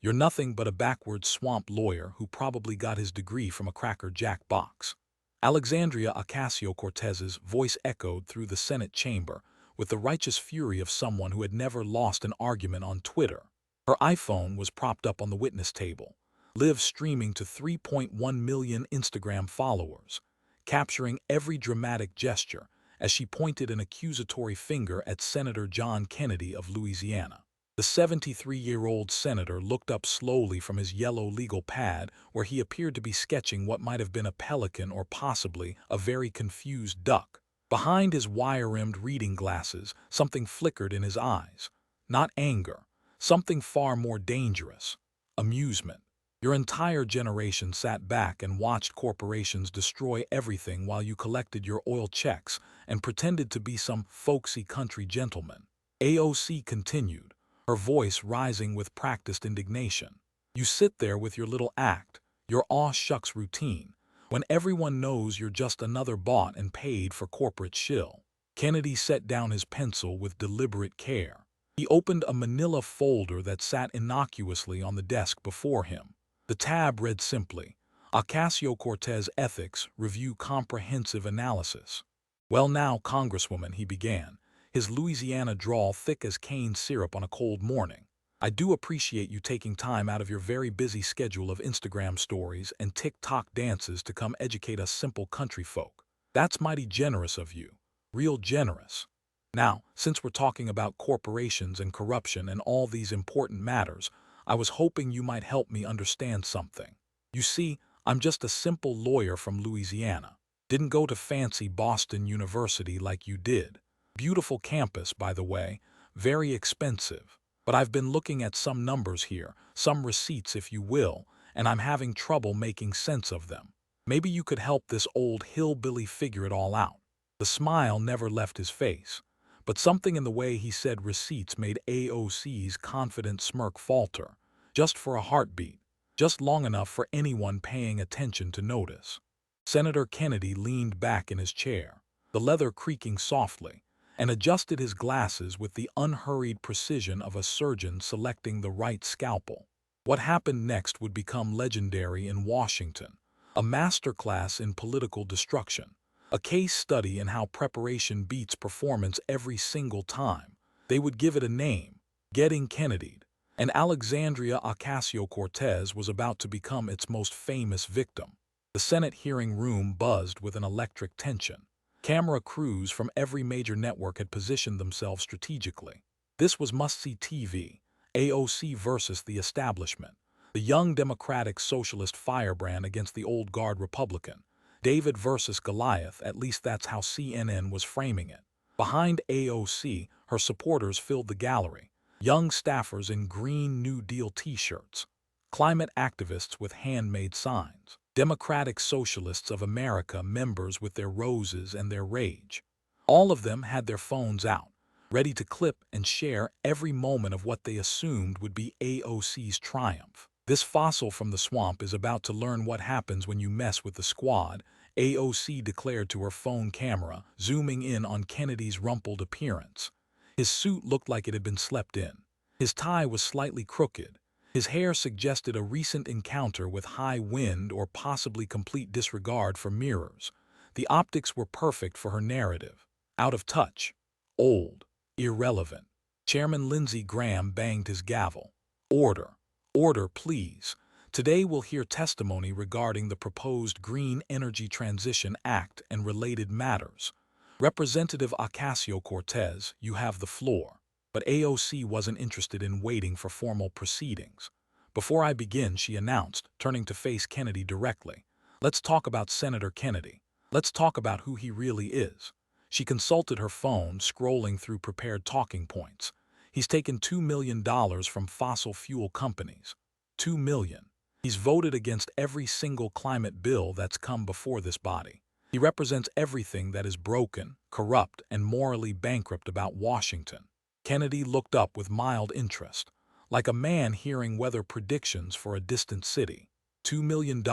You're nothing but a backward swamp lawyer who probably got his degree from a Cracker Jack box. Alexandria Ocasio-Cortez's voice echoed through the Senate chamber with the righteous fury of someone who had never lost an argument on Twitter. Her iPhone was propped up on the witness table, live streaming to 3.1 million Instagram followers, capturing every dramatic gesture as she pointed an accusatory finger at Senator John Kennedy of Louisiana. The 73-year-old senator looked up slowly from his yellow legal pad where he appeared to be sketching what might have been a pelican or possibly a very confused duck. Behind his wire-rimmed reading glasses, something flickered in his eyes. Not anger, something far more dangerous. Amusement. Your entire generation sat back and watched corporations destroy everything while you collected your oil checks and pretended to be some folksy country gentleman. AOC continued, her voice rising with practiced indignation. You sit there with your little act, your aw-shucks routine, when everyone knows you're just another bought and paid for corporate shill. Kennedy set down his pencil with deliberate care. He opened a manila folder that sat innocuously on the desk before him. The tab read simply, Ocasio-Cortez Ethics Review Comprehensive Analysis. Well now, Congresswoman, he began, his Louisiana drawl thick as cane syrup on a cold morning. I do appreciate you taking time out of your very busy schedule of Instagram stories and TikTok dances to come educate us simple country folk. That's mighty generous of you. Real generous. Now, since we're talking about corporations and corruption and all these important matters, I was hoping you might help me understand something. You see, I'm just a simple lawyer from Louisiana. Didn't go to fancy Boston University like you did. Beautiful campus, by the way, very expensive. But I've been looking at some numbers here, some receipts if you will, and I'm having trouble making sense of them. Maybe you could help this old hillbilly figure it all out. The smile never left his face, but something in the way he said receipts made AOC's confident smirk falter, just for a heartbeat, just long enough for anyone paying attention to notice. Senator Kennedy leaned back in his chair, the leather creaking softly, and adjusted his glasses with the unhurried precision of a surgeon selecting the right scalpel. What happened next would become legendary in Washington, a masterclass in political destruction, a case study in how preparation beats performance every single time. They would give it a name, Getting Kennedied, and Alexandria Ocasio-Cortez was about to become its most famous victim. The Senate hearing room buzzed with an electric tension. Camera crews from every major network had positioned themselves strategically. This was must-see TV, AOC versus the establishment, the young Democratic Socialist firebrand against the old guard Republican, David versus Goliath, at least that's how CNN was framing it. Behind AOC, her supporters filled the gallery, young staffers in green New Deal t-shirts, climate activists with handmade signs, Democratic Socialists of America members with their roses and their rage. All of them had their phones out, ready to clip and share every moment of what they assumed would be AOC's triumph. This fossil from the swamp is about to learn what happens when you mess with the squad, AOC declared to her phone camera, zooming in on Kennedy's rumpled appearance. His suit looked like it had been slept in. His tie was slightly crooked. His hair suggested a recent encounter with high wind or possibly complete disregard for mirrors. The optics were perfect for her narrative. Out of touch. Old. Irrelevant. Chairman Lindsey Graham banged his gavel. Order. Order, please. Today we'll hear testimony regarding the proposed Green Energy Transition Act and related matters. Representative Ocasio-Cortez, you have the floor. But AOC wasn't interested in waiting for formal proceedings. Before I begin, she announced, turning to face Kennedy directly, let's talk about Senator Kennedy. Let's talk about who he really is. She consulted her phone, scrolling through prepared talking points. He's taken $2 million from fossil fuel companies. $2 million. He's voted against every single climate bill that's come before this body. He represents everything that is broken, corrupt, and morally bankrupt about Washington. Kennedy looked up with mild interest, like a man hearing weather predictions for a distant city. $2 million,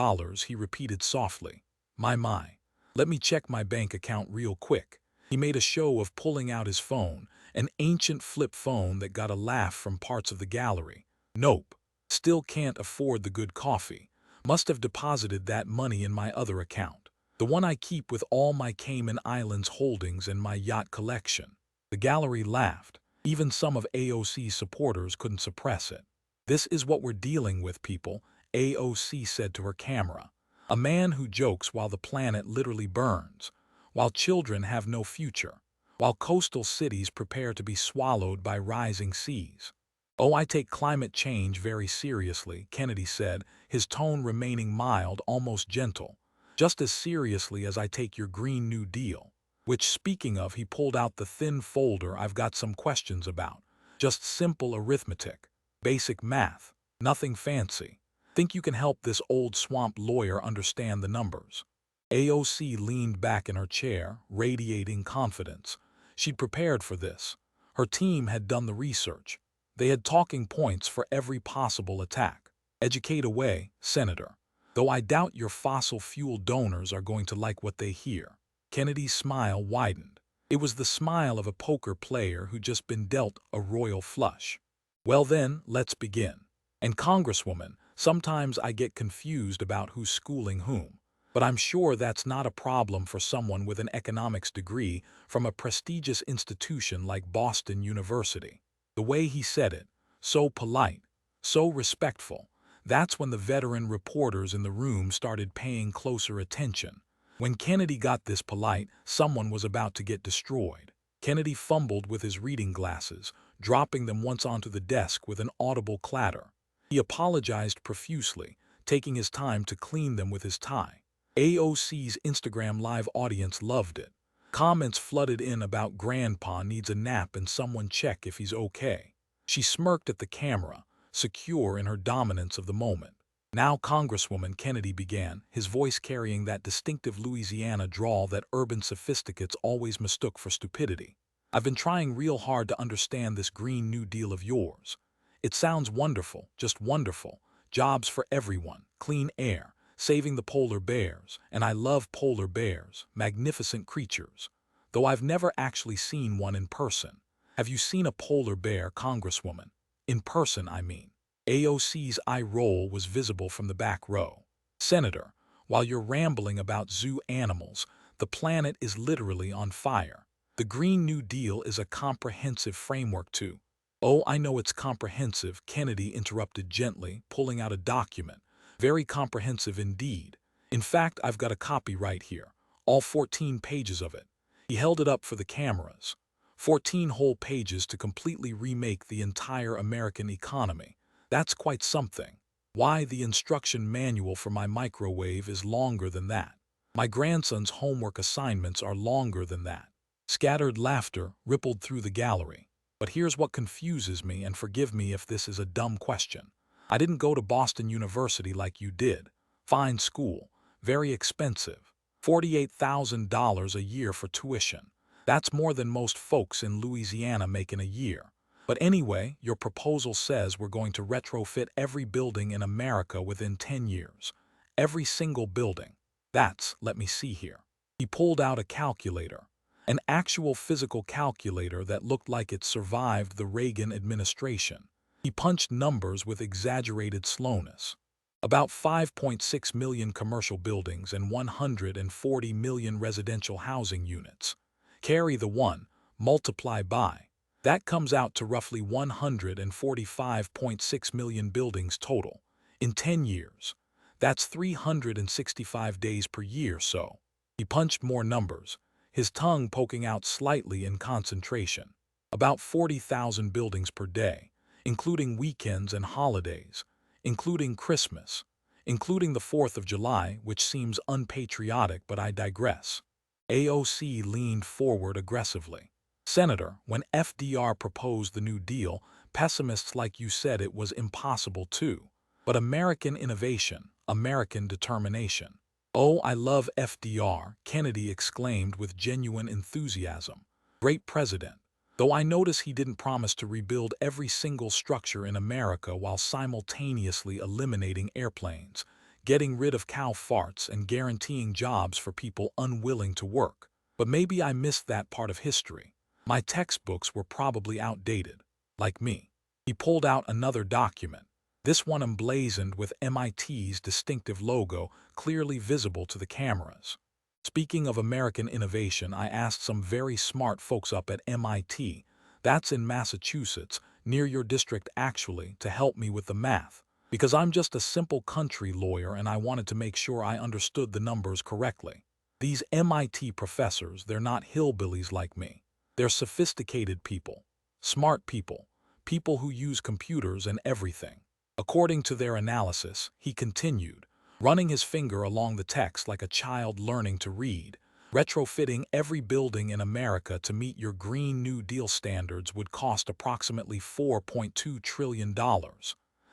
he repeated softly. My. Let me check my bank account real quick. He made a show of pulling out his phone, an ancient flip phone that got a laugh from parts of the gallery. Nope. Still can't afford the good coffee. Must have deposited that money in my other account. The one I keep with all my Cayman Islands holdings and my yacht collection. The gallery laughed. Even some of AOC's supporters couldn't suppress it. This is what we're dealing with, people, AOC said to her camera. A man who jokes while the planet literally burns, while children have no future, while coastal cities prepare to be swallowed by rising seas. Oh, I take climate change very seriously, Kennedy said, his tone remaining mild, almost gentle. Just as seriously as I take your Green New Deal. Which, speaking of, he pulled out the thin folder. I've got some questions about. Just simple arithmetic. Basic math. Nothing fancy. Think you can help this old swamp lawyer understand the numbers? AOC leaned back in her chair, radiating confidence. She'd prepared for this. Her team had done the research. They had talking points for every possible attack. Educate away, Senator. Though I doubt your fossil fuel donors are going to like what they hear. Kennedy's smile widened. It was the smile of a poker player who'd just been dealt a royal flush. Well then, let's begin. And Congresswoman, sometimes I get confused about who's schooling whom. But I'm sure that's not a problem for someone with an economics degree from a prestigious institution like Boston University. The way he said it, so polite, so respectful, that's when the veteran reporters in the room started paying closer attention. When Kennedy got this polite, someone was about to get destroyed. Kennedy fumbled with his reading glasses, dropping them once onto the desk with an audible clatter. He apologized profusely, taking his time to clean them with his tie. AOC's Instagram Live audience loved it. Comments flooded in about Grandpa needs a nap and someone check if he's okay. She smirked at the camera, secure in her dominance of the moment. Now Congresswoman, Kennedy began, his voice carrying that distinctive Louisiana drawl that urban sophisticates always mistook for stupidity. I've been trying real hard to understand this Green New Deal of yours. It sounds wonderful, just wonderful. Jobs for everyone, clean air, saving the polar bears, and I love polar bears, magnificent creatures. Though I've never actually seen one in person. Have you seen a polar bear, Congresswoman? In person, I mean. AOC's eye roll was visible from the back row. Senator, while you're rambling about zoo animals, the planet is literally on fire. The Green New Deal is a comprehensive framework to— Oh, I know it's comprehensive, Kennedy interrupted gently, pulling out a document. Very comprehensive indeed. In fact, I've got a copy right here, all 14 pages of it. He held it up for the cameras. 14 whole pages to completely remake the entire American economy. That's quite something. Why, the instruction manual for my microwave is longer than that. My grandson's homework assignments are longer than that. Scattered laughter rippled through the gallery. But here's what confuses me, and forgive me if this is a dumb question. I didn't go to Boston University like you did. Fine school, very expensive. $48,000 a year for tuition. That's more than most folks in Louisiana make in a year. But anyway, your proposal says we're going to retrofit every building in America within 10 years. Every single building. That's, let me see here. He pulled out a calculator. An actual physical calculator that looked like it survived the Reagan administration. He punched numbers with exaggerated slowness. About 5.6 million commercial buildings and 140 million residential housing units. Carry the 1, multiply by. That comes out to roughly 145.6 million buildings total. In 10 years. That's 365 days per year, so. He punched more numbers, his tongue poking out slightly in concentration. About 40,000 buildings per day, including weekends and holidays, including Christmas, including the 4th of July, which seems unpatriotic, but I digress. AOC leaned forward aggressively. Senator, when FDR proposed the New Deal, pessimists like you said it was impossible too. But American innovation, American determination. Oh, I love FDR, Kennedy exclaimed with genuine enthusiasm. Great president. Though I notice he didn't promise to rebuild every single structure in America while simultaneously eliminating airplanes, getting rid of cow farts, and guaranteeing jobs for people unwilling to work. But maybe I missed that part of history. My textbooks were probably outdated. Like me. He pulled out another document. This one emblazoned with MIT's distinctive logo clearly visible to the cameras. Speaking of American innovation, I asked some very smart folks up at MIT, that's in Massachusetts, near your district actually, to help me with the math. Because I'm just a simple country lawyer and I wanted to make sure I understood the numbers correctly. These MIT professors, they're not hillbillies like me. They're sophisticated people, smart people, people who use computers and everything. According to their analysis, he continued, running his finger along the text like a child learning to read, retrofitting every building in America to meet your Green New Deal standards would cost approximately $4.2 trillion.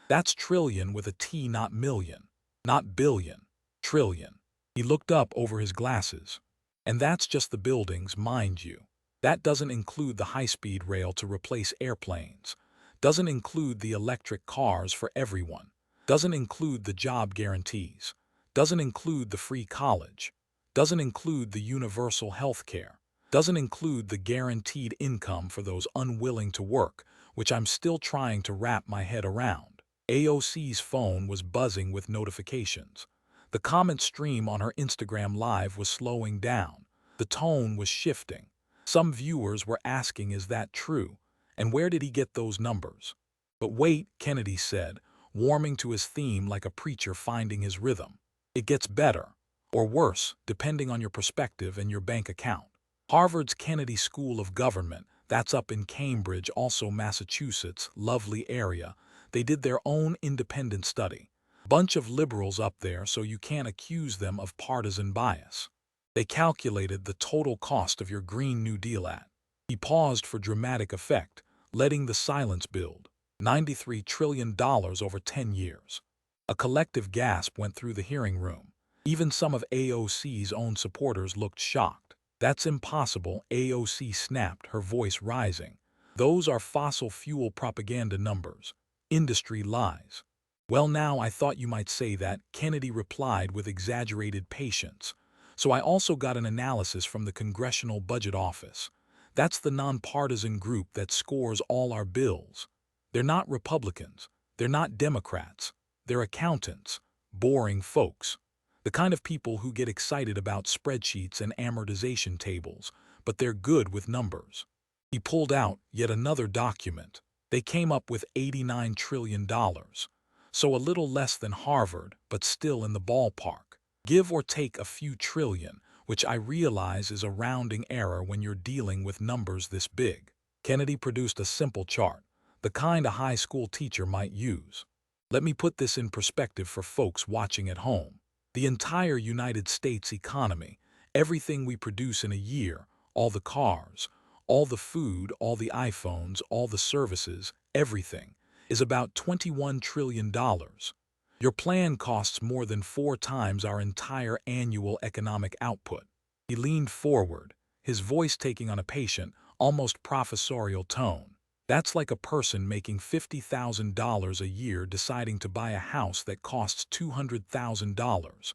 That's trillion with a T, not million, not billion, trillion. He looked up over his glasses. And that's just the buildings, mind you. That doesn't include the high-speed rail to replace airplanes, doesn't include the electric cars for everyone, doesn't include the job guarantees, doesn't include the free college, doesn't include the universal health care, doesn't include the guaranteed income for those unwilling to work, which I'm still trying to wrap my head around. AOC's phone was buzzing with notifications. The comment stream on her Instagram Live was slowing down. The tone was shifting. Some viewers were asking, is that true? And where did he get those numbers? But wait, Kennedy said, warming to his theme like a preacher finding his rhythm. It gets better, or worse, depending on your perspective and your bank account. Harvard's Kennedy School of Government, that's up in Cambridge, also Massachusetts, lovely area, they did their own independent study. Bunch of liberals up there, so you can't accuse them of partisan bias. They calculated the total cost of your Green New Deal at. He paused for dramatic effect, letting the silence build. $93 trillion over 10 years. A collective gasp went through the hearing room. Even some of AOC's own supporters looked shocked. That's impossible, AOC snapped, her voice rising. Those are fossil fuel propaganda numbers. Industry lies. Well, now I thought you might say that, Kennedy replied with exaggerated patience. So I also got an analysis from the Congressional Budget Office. That's the nonpartisan group that scores all our bills. They're not Republicans. They're not Democrats. They're accountants, boring folks. The kind of people who get excited about spreadsheets and amortization tables, but they're good with numbers. He pulled out yet another document. They came up with $89 trillion. So a little less than Harvard, but still in the ballpark. Give or take a few trillion, which I realize is a rounding error when you're dealing with numbers this big. Kennedy produced a simple chart, the kind a high school teacher might use. Let me put this in perspective for folks watching at home. The entire United States economy, everything we produce in a year, all the cars, all the food, all the iPhones, all the services, everything, is about $21 trillion. Your plan costs more than 4 times our entire annual economic output. He leaned forward, his voice taking on a patient, almost professorial tone. That's like a person making $50,000 a year deciding to buy a house that costs $200,000,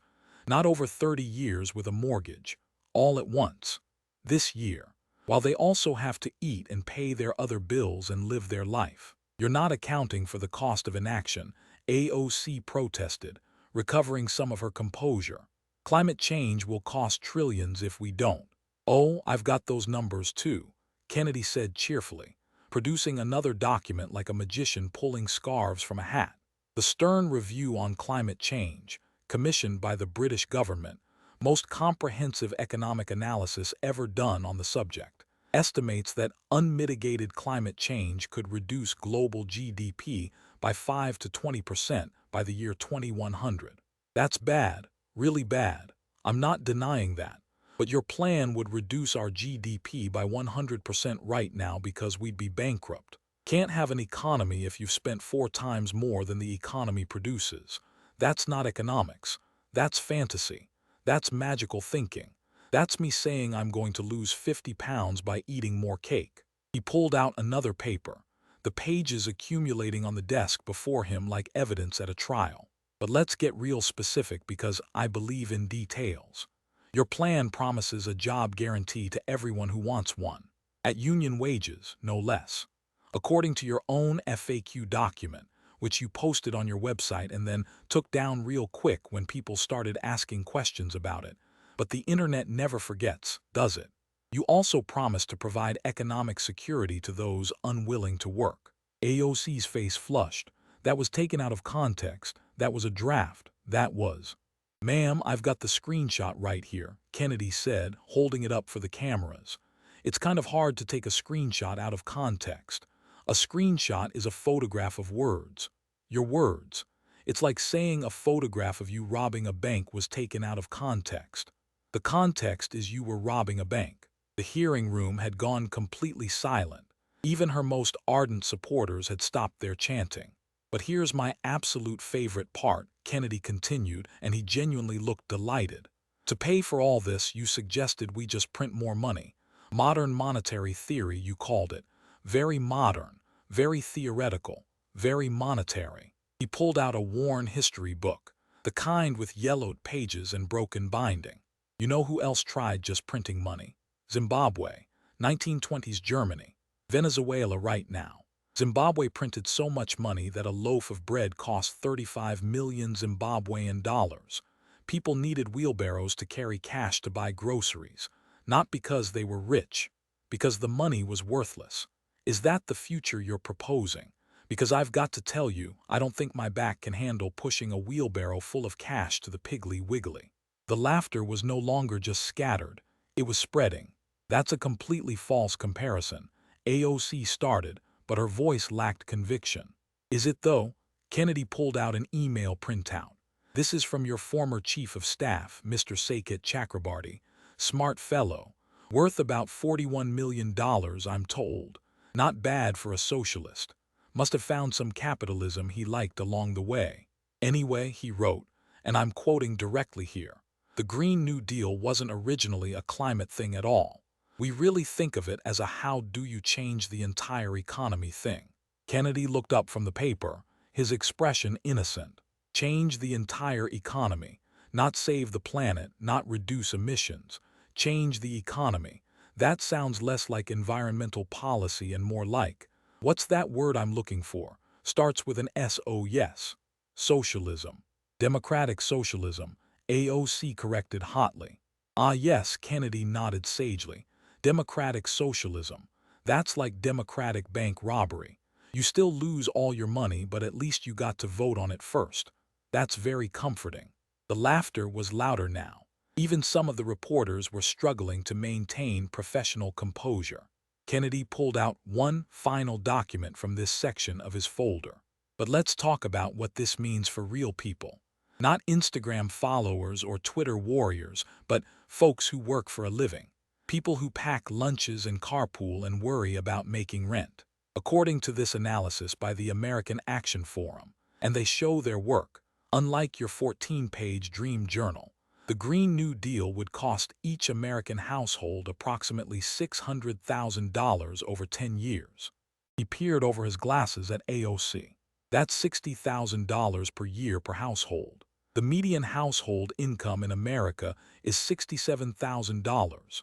not over 30 years with a mortgage, all at once, this year, while they also have to eat and pay their other bills and live their life. You're not accounting for the cost of inaction, AOC protested, recovering some of her composure. Climate change will cost trillions if we don't. Oh, I've got those numbers too, Kennedy said cheerfully, producing another document like a magician pulling scarves from a hat. The Stern Review on Climate Change, commissioned by the British government, most comprehensive economic analysis ever done on the subject, estimates that unmitigated climate change could reduce global GDP by 5 to 20% by the year 2100. That's bad, really bad. I'm not denying that. But your plan would reduce our GDP by 100% right now because we'd be bankrupt. Can't have an economy if you've spent 4 times more than the economy produces. That's not economics. That's fantasy. That's magical thinking. That's me saying I'm going to lose 50 pounds by eating more cake. He pulled out another paper, the pages accumulating on the desk before him like evidence at a trial. But let's get real specific because I believe in details. Your plan promises a job guarantee to everyone who wants one, at union wages, no less. According to your own FAQ document, which you posted on your website and then took down real quick when people started asking questions about it. But the internet never forgets, does it? You also promised to provide economic security to those unwilling to work. AOC's face flushed. That was taken out of context. That was a draft. That was. Ma'am, I've got the screenshot right here, Kennedy said, holding it up for the cameras. It's kind of hard to take a screenshot out of context. A screenshot is a photograph of words. Your words. It's like saying a photograph of you robbing a bank was taken out of context. The context is you were robbing a bank. The hearing room had gone completely silent. Even her most ardent supporters had stopped their chanting. But here's my absolute favorite part, Kennedy continued, and he genuinely looked delighted. To pay for all this, you suggested we just print more money. Modern monetary theory, you called it. Very modern, very theoretical, very monetary. He pulled out a worn history book, the kind with yellowed pages and broken binding. You know who else tried just printing money? Zimbabwe, 1920s Germany, Venezuela right now. Zimbabwe printed so much money that a loaf of bread cost 35 million Zimbabwean dollars. People needed wheelbarrows to carry cash to buy groceries, not because they were rich, because the money was worthless. Is that the future you're proposing? Because I've got to tell you, I don't think my back can handle pushing a wheelbarrow full of cash to the Piggly Wiggly. The laughter was no longer just scattered, it was spreading. That's a completely false comparison. AOC started, but her voice lacked conviction. Is it though? Kennedy pulled out an email printout. This is from your former chief of staff, Mr. Saket Chakrabarty. Smart fellow. Worth about $41 million, I'm told. Not bad for a socialist. Must have found some capitalism he liked along the way. Anyway, he wrote, and I'm quoting directly here, the Green New Deal wasn't originally a climate thing at all. We really think of it as a how do you change the entire economy thing. Kennedy looked up from the paper, his expression innocent. Change the entire economy, not save the planet, not reduce emissions. Change the economy. That sounds less like environmental policy and more like, what's that word I'm looking for? Starts with an S. Oh yes. Socialism. Democratic socialism. AOC corrected hotly. Ah yes, Kennedy nodded sagely. Democratic socialism. That's like democratic bank robbery. You still lose all your money, but at least you got to vote on it first. That's very comforting. The laughter was louder now. Even some of the reporters were struggling to maintain professional composure. Kennedy pulled out one final document from this section of his folder. But let's talk about what this means for real people. Not Instagram followers or Twitter warriors, but folks who work for a living. People who pack lunches and carpool and worry about making rent. According to this analysis by the American Action Forum, and they show their work, unlike your 14-page dream journal, the Green New Deal would cost each American household approximately $600,000 over 10 years. He peered over his glasses at AOC. That's $60,000 per year per household. The median household income in America is $67,000.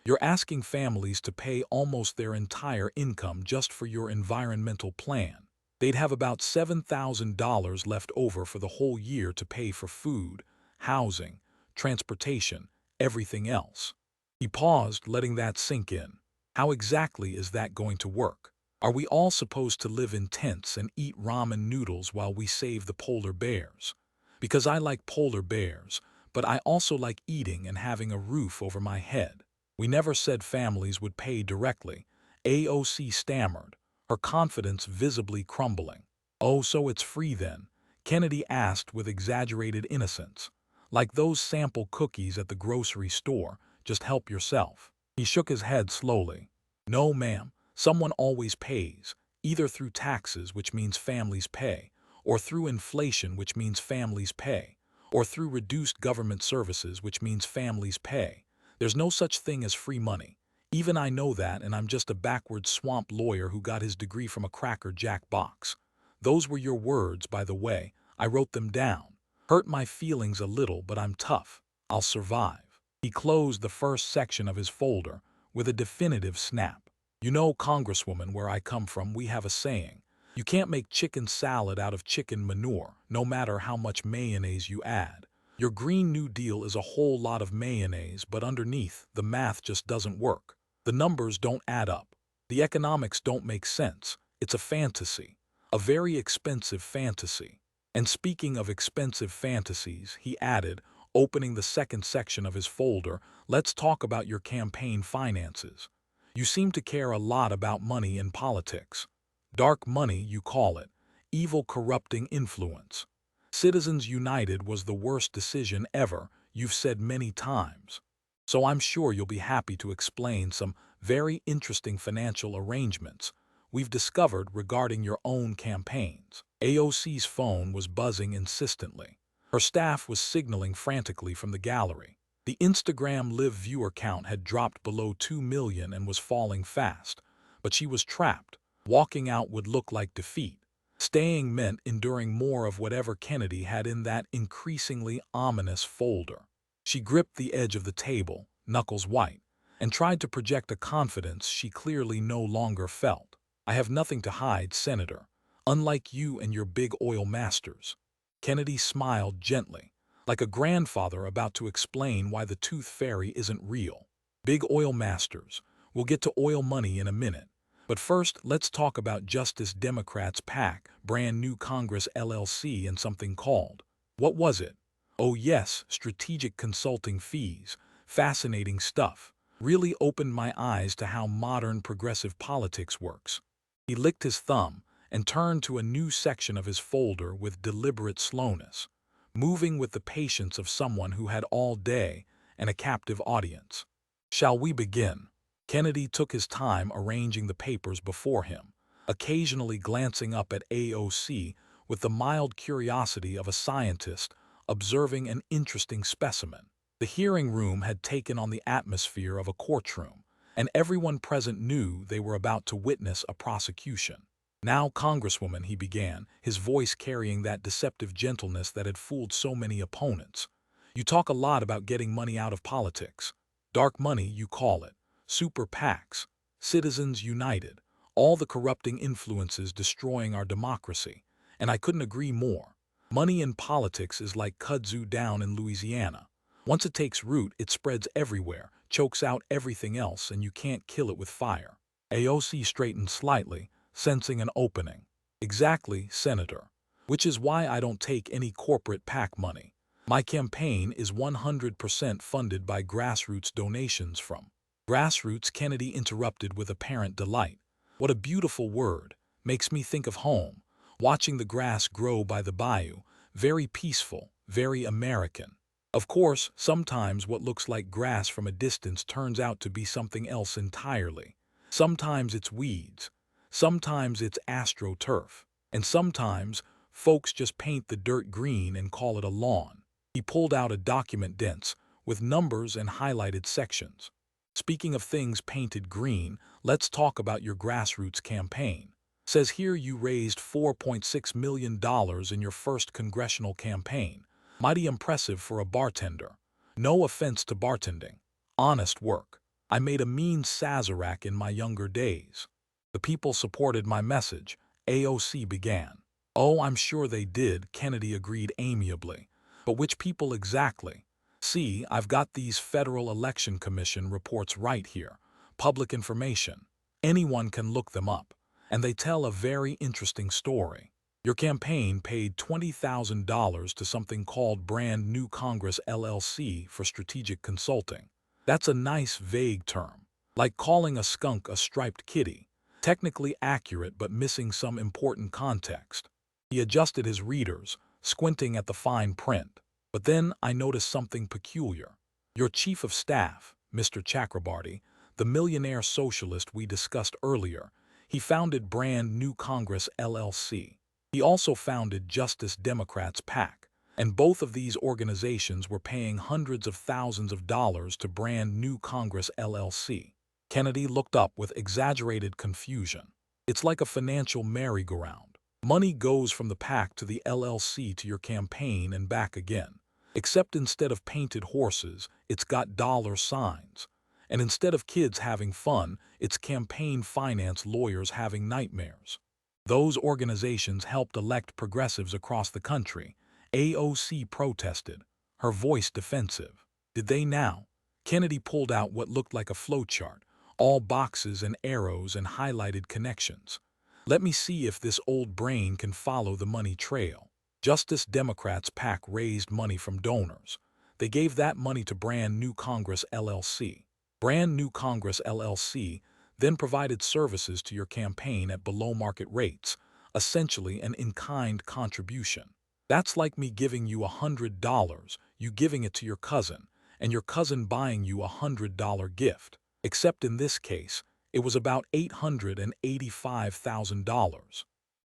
You're asking families to pay almost their entire income just for your environmental plan. They'd have about $7,000 left over for the whole year to pay for food, housing, transportation, everything else. He paused, letting that sink in. How exactly is that going to work? Are we all supposed to live in tents and eat ramen noodles while we save the polar bears? Because I like polar bears, but I also like eating and having a roof over my head. We never said families would pay directly. AOC stammered, her confidence visibly crumbling. Oh, so it's free then? Kennedy asked with exaggerated innocence. Like those sample cookies at the grocery store, just help yourself. He shook his head slowly. No, ma'am, someone always pays, either through taxes, which means families pay, or through inflation, which means families pay, or through reduced government services, which means families pay. There's no such thing as free money. Even I know that, and I'm just a backward swamp lawyer who got his degree from a Cracker Jack box. Those were your words, by the way. I wrote them down. Hurt my feelings a little, but I'm tough. I'll survive. He closed the first section of his folder with a definitive snap. You know, Congresswoman, where I come from, we have a saying. You can't make chicken salad out of chicken manure, no matter how much mayonnaise you add. Your Green New Deal is a whole lot of mayonnaise, but underneath, the math just doesn't work. The numbers don't add up. The economics don't make sense. It's a fantasy. A very expensive fantasy. And speaking of expensive fantasies, he added, opening the second section of his folder, let's talk about your campaign finances. You seem to care a lot about money in politics. Dark money, you call it. Evil corrupting influence. Citizens United was the worst decision ever, you've said many times. So I'm sure you'll be happy to explain some very interesting financial arrangements we've discovered regarding your own campaigns. AOC's phone was buzzing insistently. Her staff was signaling frantically from the gallery. The Instagram Live viewer count had dropped below 2 million and was falling fast, but she was trapped. Walking out would look like defeat. Staying meant enduring more of whatever Kennedy had in that increasingly ominous folder. She gripped the edge of the table, knuckles white, and tried to project a confidence she clearly no longer felt. I have nothing to hide, Senator, unlike you and your big oil masters. Kennedy smiled gently, like a grandfather about to explain why the tooth fairy isn't real. Big oil masters. We'll get to oil money in a minute. But first, let's talk about Justice Democrats' PAC, Brand New Congress LLC, and something called. What was it? Oh yes, strategic consulting fees. Fascinating stuff. Really opened my eyes to how modern progressive politics works. He licked his thumb and turned to a new section of his folder with deliberate slowness, moving with the patience of someone who had all day and a captive audience. Shall we begin? Kennedy took his time arranging the papers before him, occasionally glancing up at AOC with the mild curiosity of a scientist observing an interesting specimen. The hearing room had taken on the atmosphere of a courtroom, and everyone present knew they were about to witness a prosecution. Now, Congresswoman, he began, his voice carrying that deceptive gentleness that had fooled so many opponents. You talk a lot about getting money out of politics. Dark money, you call it. Super PACs, Citizens United, all the corrupting influences destroying our democracy. And I couldn't agree more. Money in politics is like kudzu down in Louisiana. Once it takes root, it spreads everywhere, chokes out everything else, and you can't kill it with fire. AOC straightened slightly, sensing an opening. Exactly, Senator. Which is why I don't take any corporate PAC money. My campaign is 100% funded by grassroots donations from grassroots, Kennedy interrupted with apparent delight. What a beautiful word. Makes me think of home. Watching the grass grow by the bayou. Very peaceful, very American. Of course, sometimes what looks like grass from a distance turns out to be something else entirely. Sometimes it's weeds. Sometimes it's astroturf. And sometimes, folks just paint the dirt green and call it a lawn. He pulled out a document dense, with numbers and highlighted sections. Speaking of things painted green, let's talk about your grassroots campaign. Says here you raised $4.6 million in your first congressional campaign. Mighty impressive for a bartender. No offense to bartending. Honest work. I made a mean Sazerac in my younger days. The people supported my message, AOC began. Oh, I'm sure they did, Kennedy agreed amiably. But which people exactly? See, I've got these Federal Election Commission reports right here. Public information. Anyone can look them up. And they tell a very interesting story. Your campaign paid $20,000 to something called Brand New Congress LLC for strategic consulting. That's a nice vague term. Like calling a skunk a striped kitty. Technically accurate but missing some important context. He adjusted his readers, squinting at the fine print. But then I noticed something peculiar. Your chief of staff, Mr. Chakrabarty, the millionaire socialist we discussed earlier, he founded Brand New Congress LLC. He also founded Justice Democrats PAC, and both of these organizations were paying hundreds of thousands of dollars to Brand New Congress LLC. Kennedy looked up with exaggerated confusion. It's like a financial merry-go-round. Money goes from the PAC to the LLC to your campaign and back again. Except instead of painted horses, it's got dollar signs. And instead of kids having fun, it's campaign finance lawyers having nightmares. Those organizations helped elect progressives across the country. AOC protested, her voice defensive. Did they now? Kennedy pulled out what looked like a flowchart, all boxes and arrows and highlighted connections. Let me see if this old brain can follow the money trail. Justice Democrats PAC raised money from donors. They gave that money to Brand New Congress LLC. Brand New Congress LLC then provided services to your campaign at below-market rates, essentially an in-kind contribution. That's like me giving you $100, you giving it to your cousin, and your cousin buying you a $100 gift. Except in this case, it was about $885,000.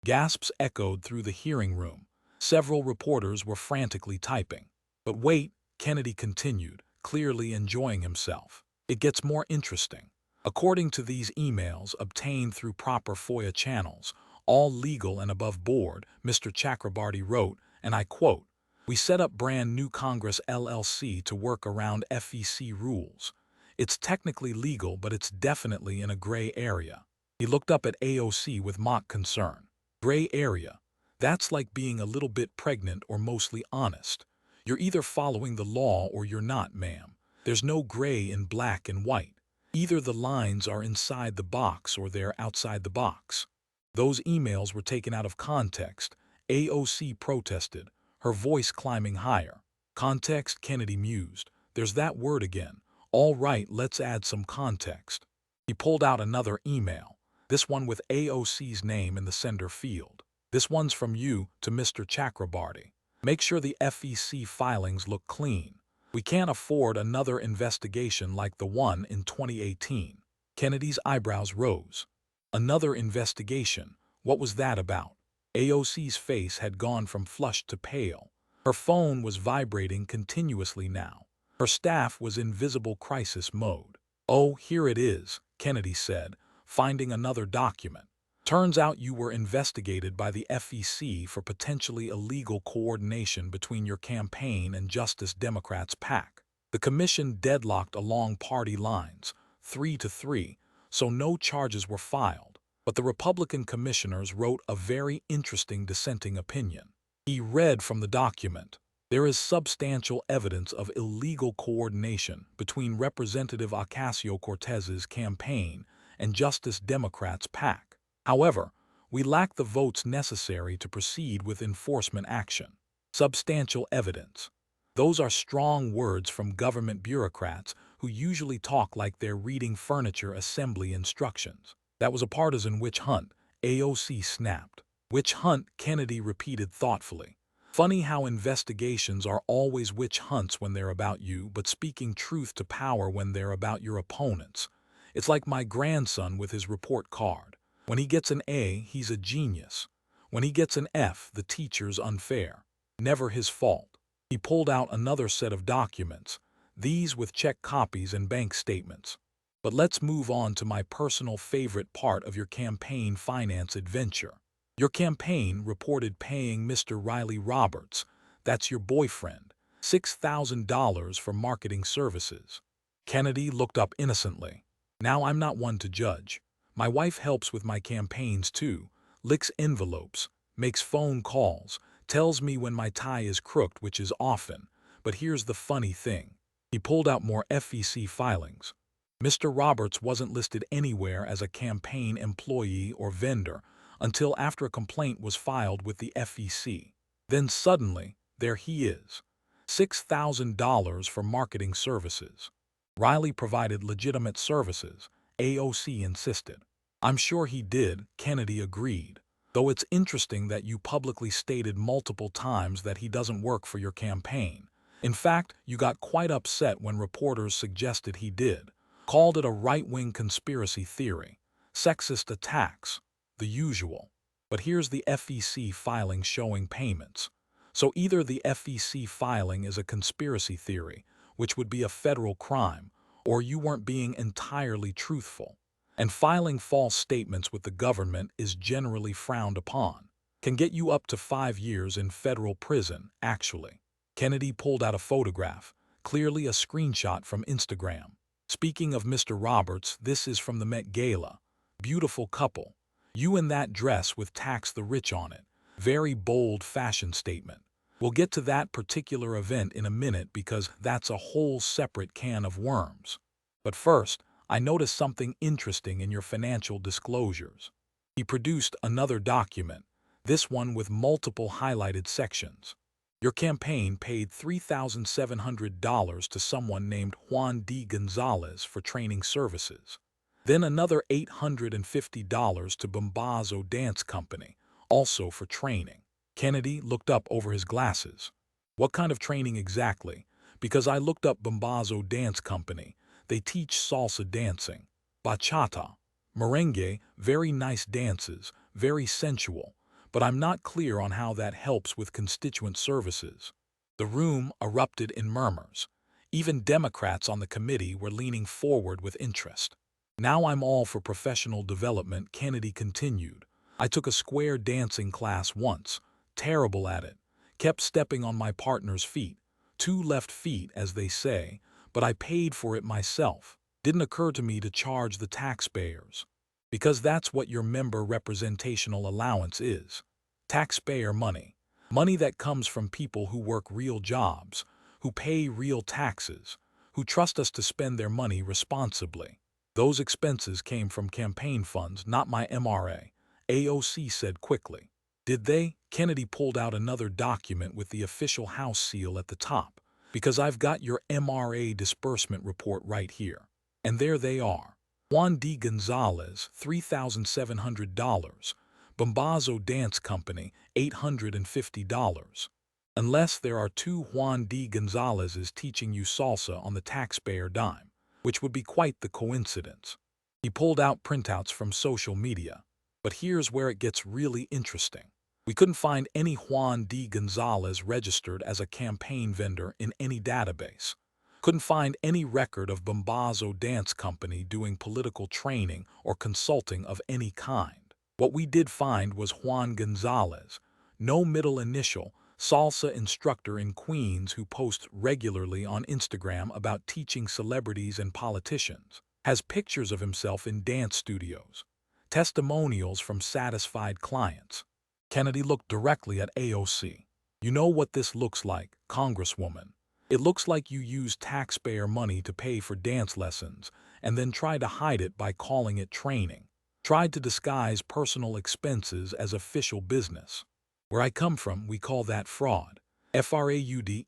Gasps echoed through the hearing room. Several reporters were frantically typing. But wait, Kennedy continued, clearly enjoying himself. It gets more interesting. According to these emails obtained through proper FOIA channels, all legal and above board, Mr. Chakrabarty wrote, and I quote, "We set up Brand New Congress LLC to work around FEC rules. It's technically legal, but it's definitely in a gray area." He looked up at AOC with mock concern. Gray area. That's like being a little bit pregnant or mostly honest. You're either following the law or you're not, ma'am. There's no gray in black and white. Either the lines are inside the box or they're outside the box. Those emails were taken out of context. AOC protested, her voice climbing higher. Context, Kennedy mused. There's that word again. All right, let's add some context. He pulled out another email, this one with AOC's name in the sender field. This one's from you to Mr. Chakrabarty. Make sure the FEC filings look clean. We can't afford another investigation like the one in 2018. Kennedy's eyebrows rose. Another investigation? What was that about? AOC's face had gone from flushed to pale. Her phone was vibrating continuously now. Her staff was in visible crisis mode. "Oh, here it is," Kennedy said, finding another document. "Turns out you were investigated by the FEC for potentially illegal coordination between your campaign and Justice Democrats PAC. The commission deadlocked along party lines, 3-3, so no charges were filed. But the Republican commissioners wrote a very interesting dissenting opinion." He read from the document. "There is substantial evidence of illegal coordination between Representative Ocasio-Cortez's campaign and Justice Democrats PAC. However, we lack the votes necessary to proceed with enforcement action." Substantial evidence. Those are strong words from government bureaucrats who usually talk like they're reading furniture assembly instructions. "That was a partisan witch hunt," AOC snapped. "Witch hunt," Kennedy repeated thoughtfully. "Funny how investigations are always witch hunts when they're about you, but speaking truth to power when they're about your opponents. It's like my grandson with his report card. When he gets an A, he's a genius. When he gets an F, the teacher's unfair. Never his fault." He pulled out another set of documents, these with check copies and bank statements. "But let's move on to my personal favorite part of your campaign finance adventure. Your campaign reported paying Mr. Riley Roberts, that's your boyfriend, $6,000 for marketing services." Kennedy looked up innocently. "Now I'm not one to judge. My wife helps with my campaigns too, licks envelopes, makes phone calls, tells me when my tie is crooked, which is often. But here's the funny thing." He pulled out more FEC filings. Mr. Roberts wasn't listed anywhere as a campaign employee or vendor until after a complaint was filed with the FEC. Then suddenly, there he is. $6,000 for marketing services. Riley provided legitimate services, AOC insisted. "I'm sure he did," Kennedy agreed. "Though it's interesting that you publicly stated multiple times that he doesn't work for your campaign. In fact, you got quite upset when reporters suggested he did. Called it a right-wing conspiracy theory. Sexist attacks. The usual. But here's the FEC filing showing payments. So either the FEC filing is a conspiracy theory, which would be a federal crime, or you weren't being entirely truthful. And filing false statements with the government is generally frowned upon. Can get you up to 5 years in federal prison, actually." Kennedy pulled out a photograph, clearly a screenshot from Instagram. "Speaking of Mr. Roberts, this is from the Met Gala. Beautiful couple. You in that dress with tax the rich on it. Very bold fashion statement. We'll get to that particular event in a minute because that's a whole separate can of worms. But first, I noticed something interesting in your financial disclosures. He produced another document, this one with multiple highlighted sections. Your campaign paid $3,700 to someone named Juan D. Gonzalez for training services. Then another $850 to Bombazo Dance Company, also for training. Kennedy looked up over his glasses. What kind of training exactly? Because I looked up Bombazo Dance Company. They teach salsa dancing, bachata, merengue, very nice dances, very sensual, but I'm not clear on how that helps with constituent services. The room erupted in murmurs. Even Democrats on the committee were leaning forward with interest. Now I'm all for professional development, Kennedy continued. I took a square dancing class once, terrible at it, kept stepping on my partner's feet, 2 left feet as they say, but I paid for it myself. Didn't occur to me to charge the taxpayers. Because that's what your member representational allowance is. Taxpayer money. Money that comes from people who work real jobs, who pay real taxes, who trust us to spend their money responsibly. Those expenses came from campaign funds, not my MRA, AOC said quickly. Did they? Kennedy pulled out another document with the official House seal at the top. Because I've got your MRA disbursement report right here. And there they are. Juan D. Gonzalez, $3,700. Bombazo Dance Company, $850. Unless there are 2 Juan D. Gonzalez's teaching you salsa on the taxpayer dime, which would be quite the coincidence. He pulled out printouts from social media. But here's where it gets really interesting. We couldn't find any Juan D. Gonzalez registered as a campaign vendor in any database. Couldn't find any record of Bombazo Dance Company doing political training or consulting of any kind. What we did find was Juan Gonzalez, no middle initial, salsa instructor in Queens who posts regularly on Instagram about teaching celebrities and politicians, has pictures of himself in dance studios, testimonials from satisfied clients. Kennedy looked directly at AOC. You know what this looks like, Congresswoman. It looks like you used taxpayer money to pay for dance lessons and then tried to hide it by calling it training. Tried to disguise personal expenses as official business. Where I come from, we call that fraud. Fraud,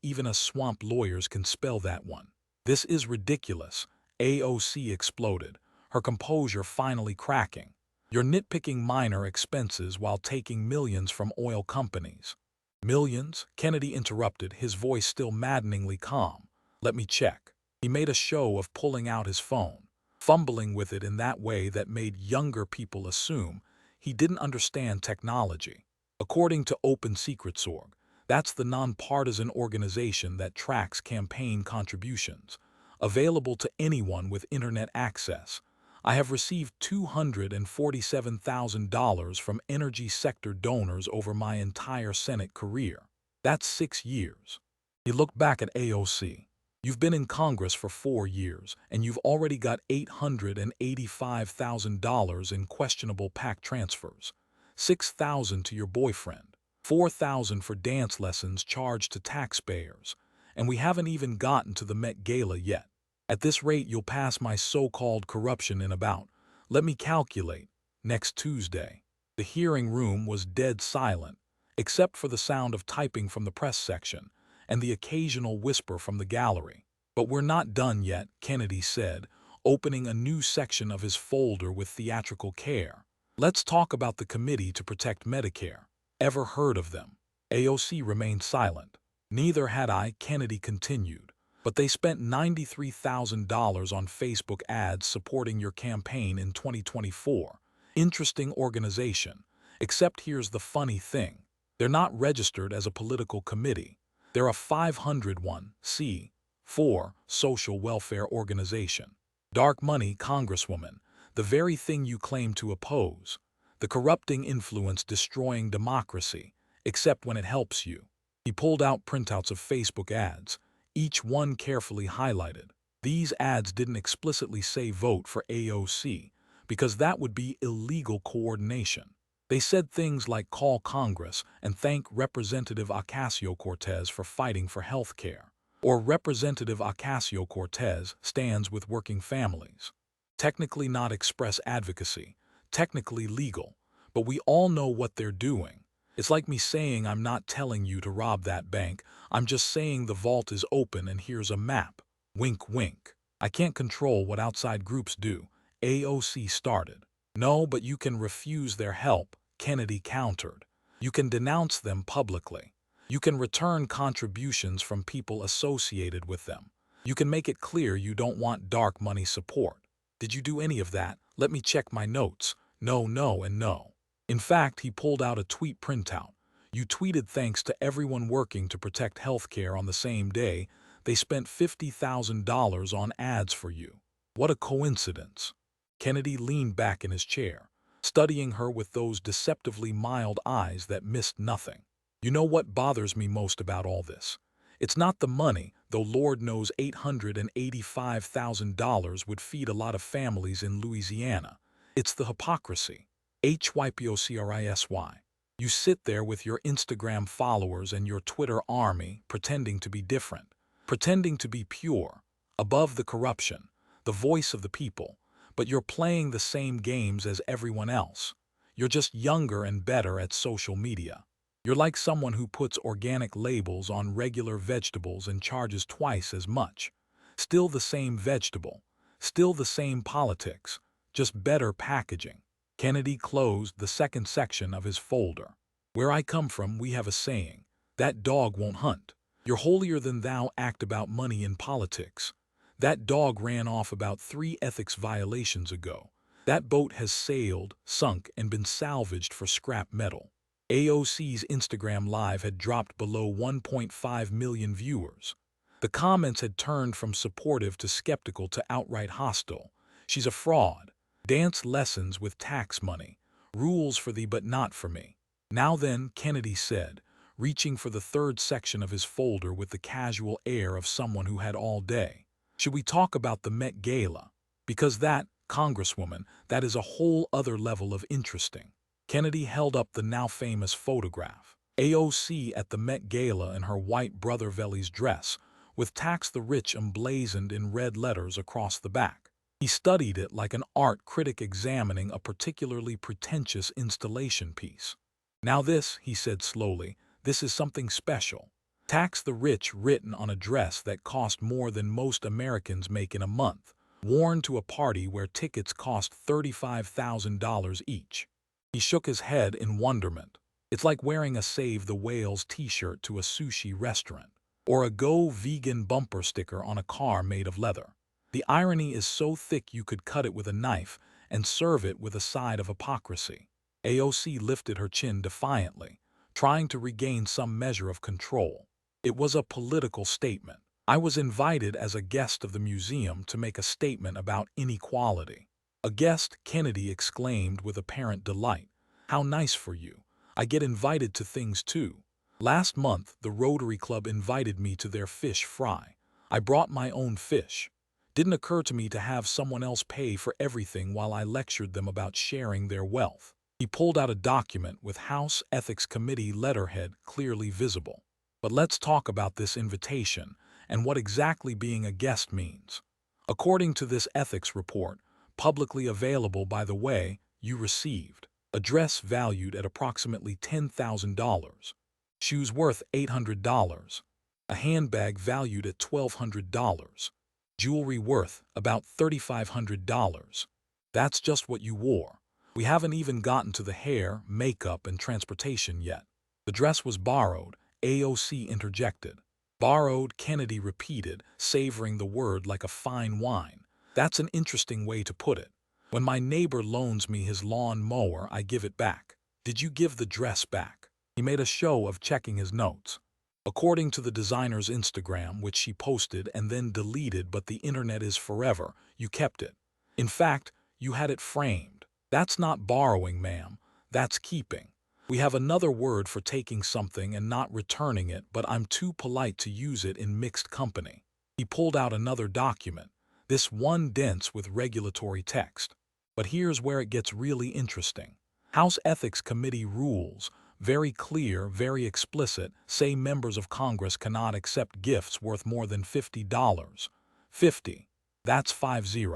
even us swamp lawyers can spell that one. This is ridiculous, AOC exploded, her composure finally cracking. You're nitpicking minor expenses while taking millions from oil companies. Millions? Kennedy interrupted, his voice still maddeningly calm. Let me check. He made a show of pulling out his phone, fumbling with it in that way that made younger people assume he didn't understand technology. According to Open Secrets.org, that's the nonpartisan organization that tracks campaign contributions, available to anyone with internet access. I have received $247,000 from energy sector donors over my entire Senate career. That's 6 years. He looked back at AOC. You've been in Congress for 4 years, and you've already got $885,000 in questionable PAC transfers, $6,000 to your boyfriend, $4,000 for dance lessons charged to taxpayers, and we haven't even gotten to the Met Gala yet. At this rate, you'll pass my so-called corruption in about, let me calculate, next Tuesday. The hearing room was dead silent, except for the sound of typing from the press section and the occasional whisper from the gallery. But we're not done yet, Kennedy said, opening a new section of his folder with theatrical care. Let's talk about the Committee to Protect Medicare. Ever heard of them? AOC remained silent. Neither had I, Kennedy continued. But they spent $93,000 on Facebook ads supporting your campaign in 2024. Interesting organization. Except here's the funny thing. They're not registered as a political committee. They're a 501(c)(4) social welfare organization. Dark money, Congresswoman, the very thing you claim to oppose. The corrupting influence destroying democracy, except when it helps you. He pulled out printouts of Facebook ads, each one carefully highlighted. These ads didn't explicitly say vote for AOC, because that would be illegal coordination. They said things like call Congress and thank Representative Ocasio-Cortez for fighting for health care, or Representative Ocasio-Cortez stands with working families. Technically not express advocacy, technically legal, but we all know what they're doing. It's like me saying I'm not telling you to rob that bank, I'm just saying the vault is open and here's a map. Wink, wink. I can't control what outside groups do. AOC started. No, but you can refuse their help, Kennedy countered. You can denounce them publicly. You can return contributions from people associated with them. You can make it clear you don't want dark money support. Did you do any of that? Let me check my notes. No, no, and no. In fact, he pulled out a tweet printout. You tweeted thanks to everyone working to protect healthcare on the same day. They spent $50,000 on ads for you. What a coincidence. Kennedy leaned back in his chair, studying her with those deceptively mild eyes that missed nothing. You know what bothers me most about all this? It's not the money, though Lord knows $885,000 would feed a lot of families in Louisiana. It's the hypocrisy. Hypocrisy. You sit there with your Instagram followers and your Twitter army pretending to be different, pretending to be pure, above the corruption, the voice of the people, but you're playing the same games as everyone else. You're just younger and better at social media. You're like someone who puts organic labels on regular vegetables and charges twice as much. Still the same vegetable, still the same politics, just better packaging. Kennedy closed the second section of his folder. Where I come from, we have a saying, that dog won't hunt. Your holier-than-thou act about money in politics. That dog ran off about 3 ethics violations ago. That boat has sailed, sunk, and been salvaged for scrap metal. AOC's Instagram Live had dropped below 1.5 million viewers. The comments had turned from supportive to skeptical to outright hostile. She's a fraud. Dance lessons with tax money. Rules for thee but not for me. Now then, Kennedy said, reaching for the third section of his folder with the casual air of someone who had all day. Should we talk about the Met Gala? Because that, Congresswoman, that is a whole other level of interesting. Kennedy held up the now famous photograph. AOC at the Met Gala in her white Brother Veli's dress, with Tax the Rich emblazoned in red letters across the back. He studied it like an art critic examining a particularly pretentious installation piece. Now this, he said slowly, this is something special. Tax the Rich written on a dress that cost more than most Americans make in a month, worn to a party where tickets cost $35,000 each. He shook his head in wonderment. It's like wearing a Save the Whales t-shirt to a sushi restaurant, or a Go Vegan bumper sticker on a car made of leather. The irony is so thick you could cut it with a knife and serve it with a side of hypocrisy. AOC lifted her chin defiantly, trying to regain some measure of control. It was a political statement. I was invited as a guest of the museum to make a statement about inequality. A guest, Kennedy exclaimed with apparent delight. How nice for you. I get invited to things too. Last month, the Rotary Club invited me to their fish fry. I brought my own fish. Didn't occur to me to have someone else pay for everything while I lectured them about sharing their wealth. He pulled out a document with House Ethics Committee letterhead clearly visible. But let's talk about this invitation and what exactly being a guest means. According to this ethics report, publicly available by the way, you received a dress valued at approximately $10,000, shoes worth $800, a handbag valued at $1,200, jewelry worth about $3,500. That's just what you wore. We haven't even gotten to the hair, makeup, and transportation yet. The dress was borrowed, AOC interjected. Borrowed, Kennedy repeated, savoring the word like a fine wine. That's an interesting way to put it. When my neighbor loans me his lawn mower, I give it back. Did you give the dress back? He made a show of checking his notes. According to the designer's Instagram, which she posted and then deleted, but the internet is forever, you kept it. In fact, you had it framed. That's not borrowing, ma'am. That's keeping. We have another word for taking something and not returning it, but I'm too polite to use it in mixed company. He pulled out another document, this one dense with regulatory text. But here's where it gets really interesting. House Ethics Committee rules, very clear, very explicit, say members of Congress cannot accept gifts worth more than $50. 50. That's 50.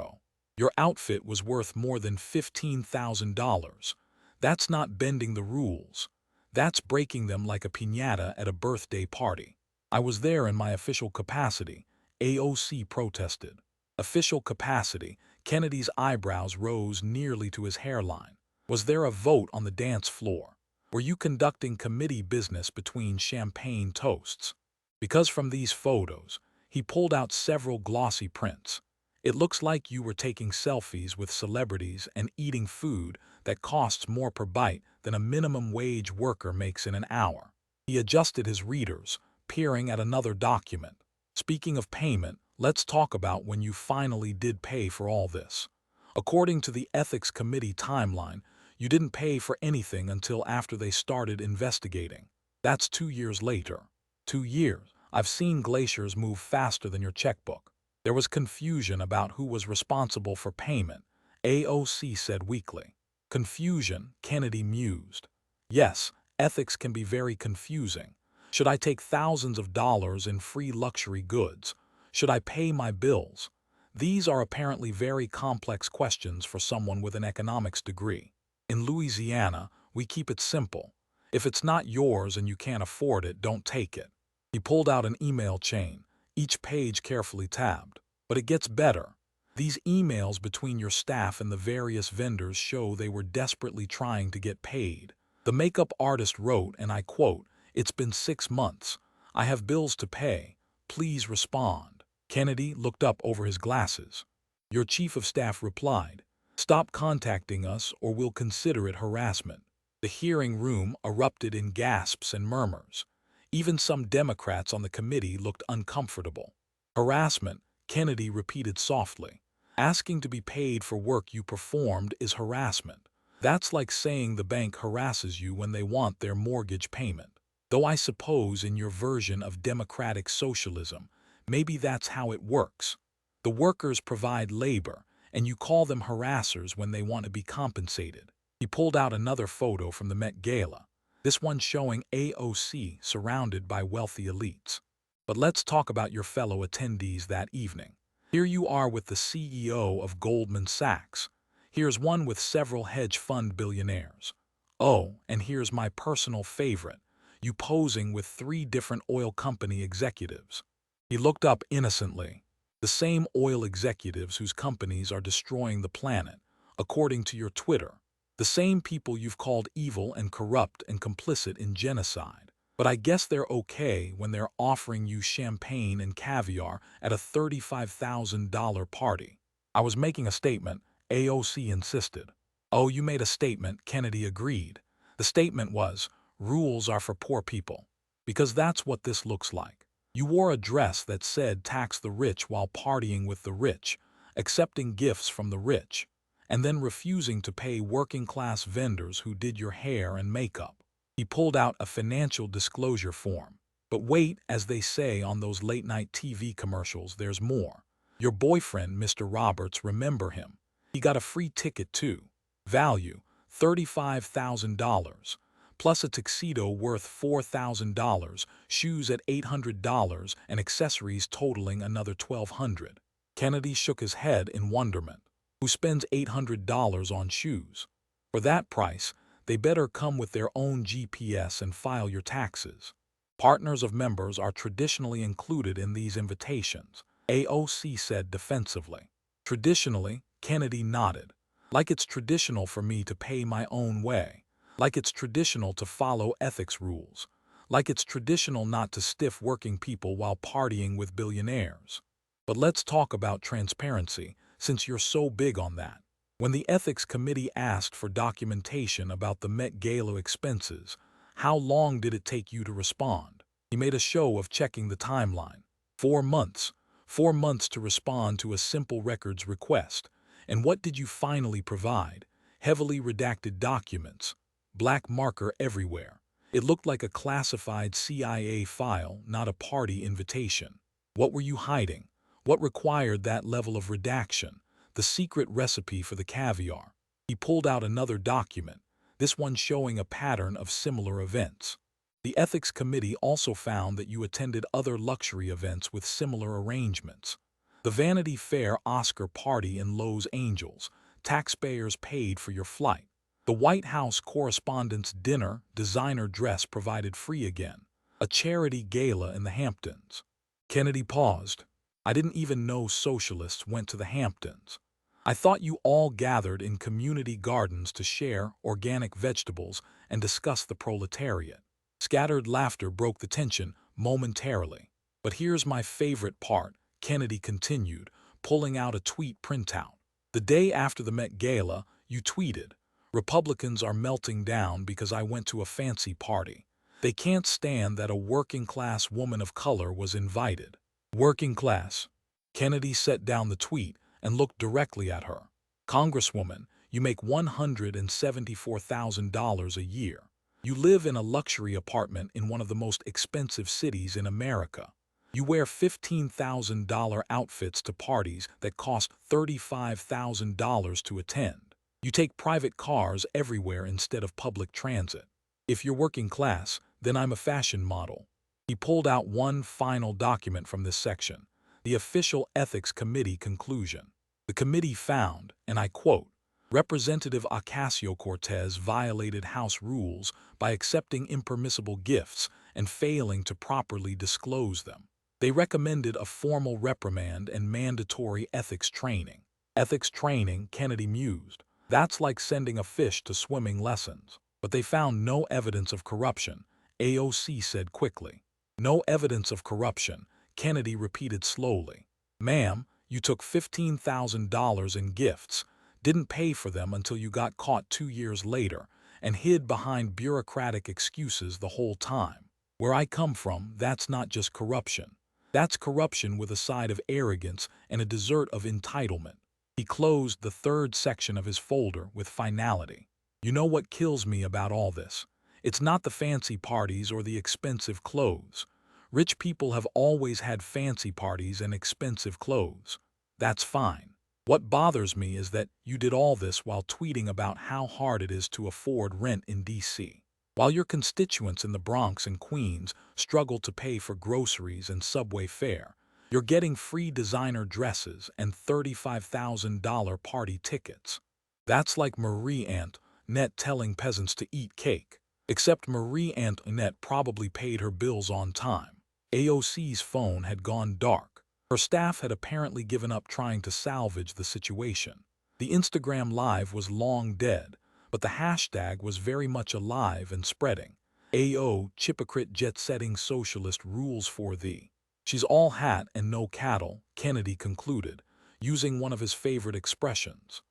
Your outfit was worth more than $15,000. That's not bending the rules. That's breaking them like a piñata at a birthday party. I was there in my official capacity, AOC protested. Official capacity, Kennedy's eyebrows rose nearly to his hairline. Was there a vote on the dance floor? Were you conducting committee business between champagne toasts? Because from these photos, he pulled out several glossy prints. It looks like you were taking selfies with celebrities and eating food that costs more per bite than a minimum wage worker makes in an hour. He adjusted his readers, peering at another document. Speaking of payment, let's talk about when you finally did pay for all this. According to the Ethics Committee timeline, you didn't pay for anything until after they started investigating. That's 2 years later. 2 years. I've seen glaciers move faster than your checkbook. There was confusion about who was responsible for payment, AOC said weakly. Confusion, Kennedy mused. Yes, ethics can be very confusing. Should I take thousands of dollars in free luxury goods? Should I pay my bills? These are apparently very complex questions for someone with an economics degree. In Louisiana, we keep it simple. If it's not yours and you can't afford it, don't take it. He pulled out an email chain, each page carefully tabbed. But it gets better. These emails between your staff and the various vendors show they were desperately trying to get paid. The makeup artist wrote, and I quote, "It's been 6 months. I have bills to pay. Please respond." Kennedy looked up over his glasses. Your chief of staff replied, "Stop contacting us or we'll consider it harassment." The hearing room erupted in gasps and murmurs. Even some Democrats on the committee looked uncomfortable. Harassment, Kennedy repeated softly. Asking to be paid for work you performed is harassment. That's like saying the bank harasses you when they want their mortgage payment. Though I suppose in your version of democratic socialism, maybe that's how it works. The workers provide labor, and you call them harassers when they want to be compensated. He pulled out another photo from the Met Gala, this one showing AOC surrounded by wealthy elites. But let's talk about your fellow attendees that evening. Here you are with the CEO of Goldman Sachs. Here's one with several hedge fund billionaires. Oh, and here's my personal favorite, you posing with 3 different oil company executives. He looked up innocently. The same oil executives whose companies are destroying the planet, according to your Twitter. The same people you've called evil and corrupt and complicit in genocide. But I guess they're okay when they're offering you champagne and caviar at a $35,000 party. I was making a statement, AOC insisted. Oh, you made a statement, Kennedy agreed. The statement was, rules are for poor people. Because that's what this looks like. You wore a dress that said tax the rich while partying with the rich, accepting gifts from the rich, and then refusing to pay working-class vendors who did your hair and makeup. He pulled out a financial disclosure form. But wait, as they say on those late-night TV commercials, there's more. Your boyfriend, Mr. Roberts, remember him. He got a free ticket too. Value, $35,000. Plus a tuxedo worth $4,000, shoes at $800, and accessories totaling another $1,200. Kennedy shook his head in wonderment. Who spends $800 on shoes? For that price, they better come with their own GPS and file your taxes. Partners of members are traditionally included in these invitations, AOC said defensively. Traditionally, Kennedy nodded. Like it's traditional for me to pay my own way. Like it's traditional to follow ethics rules. Like it's traditional not to stiff working people while partying with billionaires. But let's talk about transparency, since you're so big on that. When the Ethics Committee asked for documentation about the Met Gala expenses, how long did it take you to respond? He made a show of checking the timeline. 4 months. 4 months to respond to a simple records request. And what did you finally provide? Heavily redacted documents. Black marker everywhere. It looked like a classified CIA file, not a party invitation. What were you hiding? What required that level of redaction? The secret recipe for the caviar. He pulled out another document, this one showing a pattern of similar events. The ethics committee also found that you attended other luxury events with similar arrangements. The Vanity Fair Oscar party in Los Angeles, taxpayers paid for your flight. The White House Correspondents' Dinner, designer dress provided free again. A charity gala in the Hamptons. Kennedy paused. I didn't even know socialists went to the Hamptons. I thought you all gathered in community gardens to share organic vegetables and discuss the proletariat. Scattered laughter broke the tension momentarily. But here's my favorite part, Kennedy continued, pulling out a tweet printout. The day after the Met Gala, you tweeted, "Republicans are melting down because I went to a fancy party. They can't stand that a working-class woman of color was invited." Working class. Kennedy set down the tweet and looked directly at her. Congresswoman, you make $174,000 a year. You live in a luxury apartment in one of the most expensive cities in America. You wear $15,000 outfits to parties that cost $35,000 to attend. You take private cars everywhere instead of public transit. If you're working class, then I'm a fashion model. He pulled out one final document from this section, the official Ethics Committee conclusion. The committee found, and I quote, Representative Ocasio-Cortez violated House rules by accepting impermissible gifts and failing to properly disclose them. They recommended a formal reprimand and mandatory ethics training. Ethics training, Kennedy mused. That's like sending a fish to swimming lessons. But they found no evidence of corruption, AOC said quickly. No evidence of corruption, Kennedy repeated slowly. Ma'am, you took $15,000 in gifts, didn't pay for them until you got caught 2 years later, and hid behind bureaucratic excuses the whole time. Where I come from, that's not just corruption. That's corruption with a side of arrogance and a dessert of entitlement. He closed the third section of his folder with finality. You know what kills me about all this? It's not the fancy parties or the expensive clothes. Rich people have always had fancy parties and expensive clothes. That's fine. What bothers me is that you did all this while tweeting about how hard it is to afford rent in D.C. While your constituents in the Bronx and Queens struggle to pay for groceries and subway fare, you're getting free designer dresses and $35,000 party tickets. That's like Marie Antoinette telling peasants to eat cake. Except Marie Antoinette probably paid her bills on time. AOC's phone had gone dark. Her staff had apparently given up trying to salvage the situation. The Instagram Live was long dead, but the hashtag was very much alive and spreading. AO, hypocrite jet-setting socialist rules for thee. She's all hat and no cattle, Kennedy concluded, using one of his favorite expressions.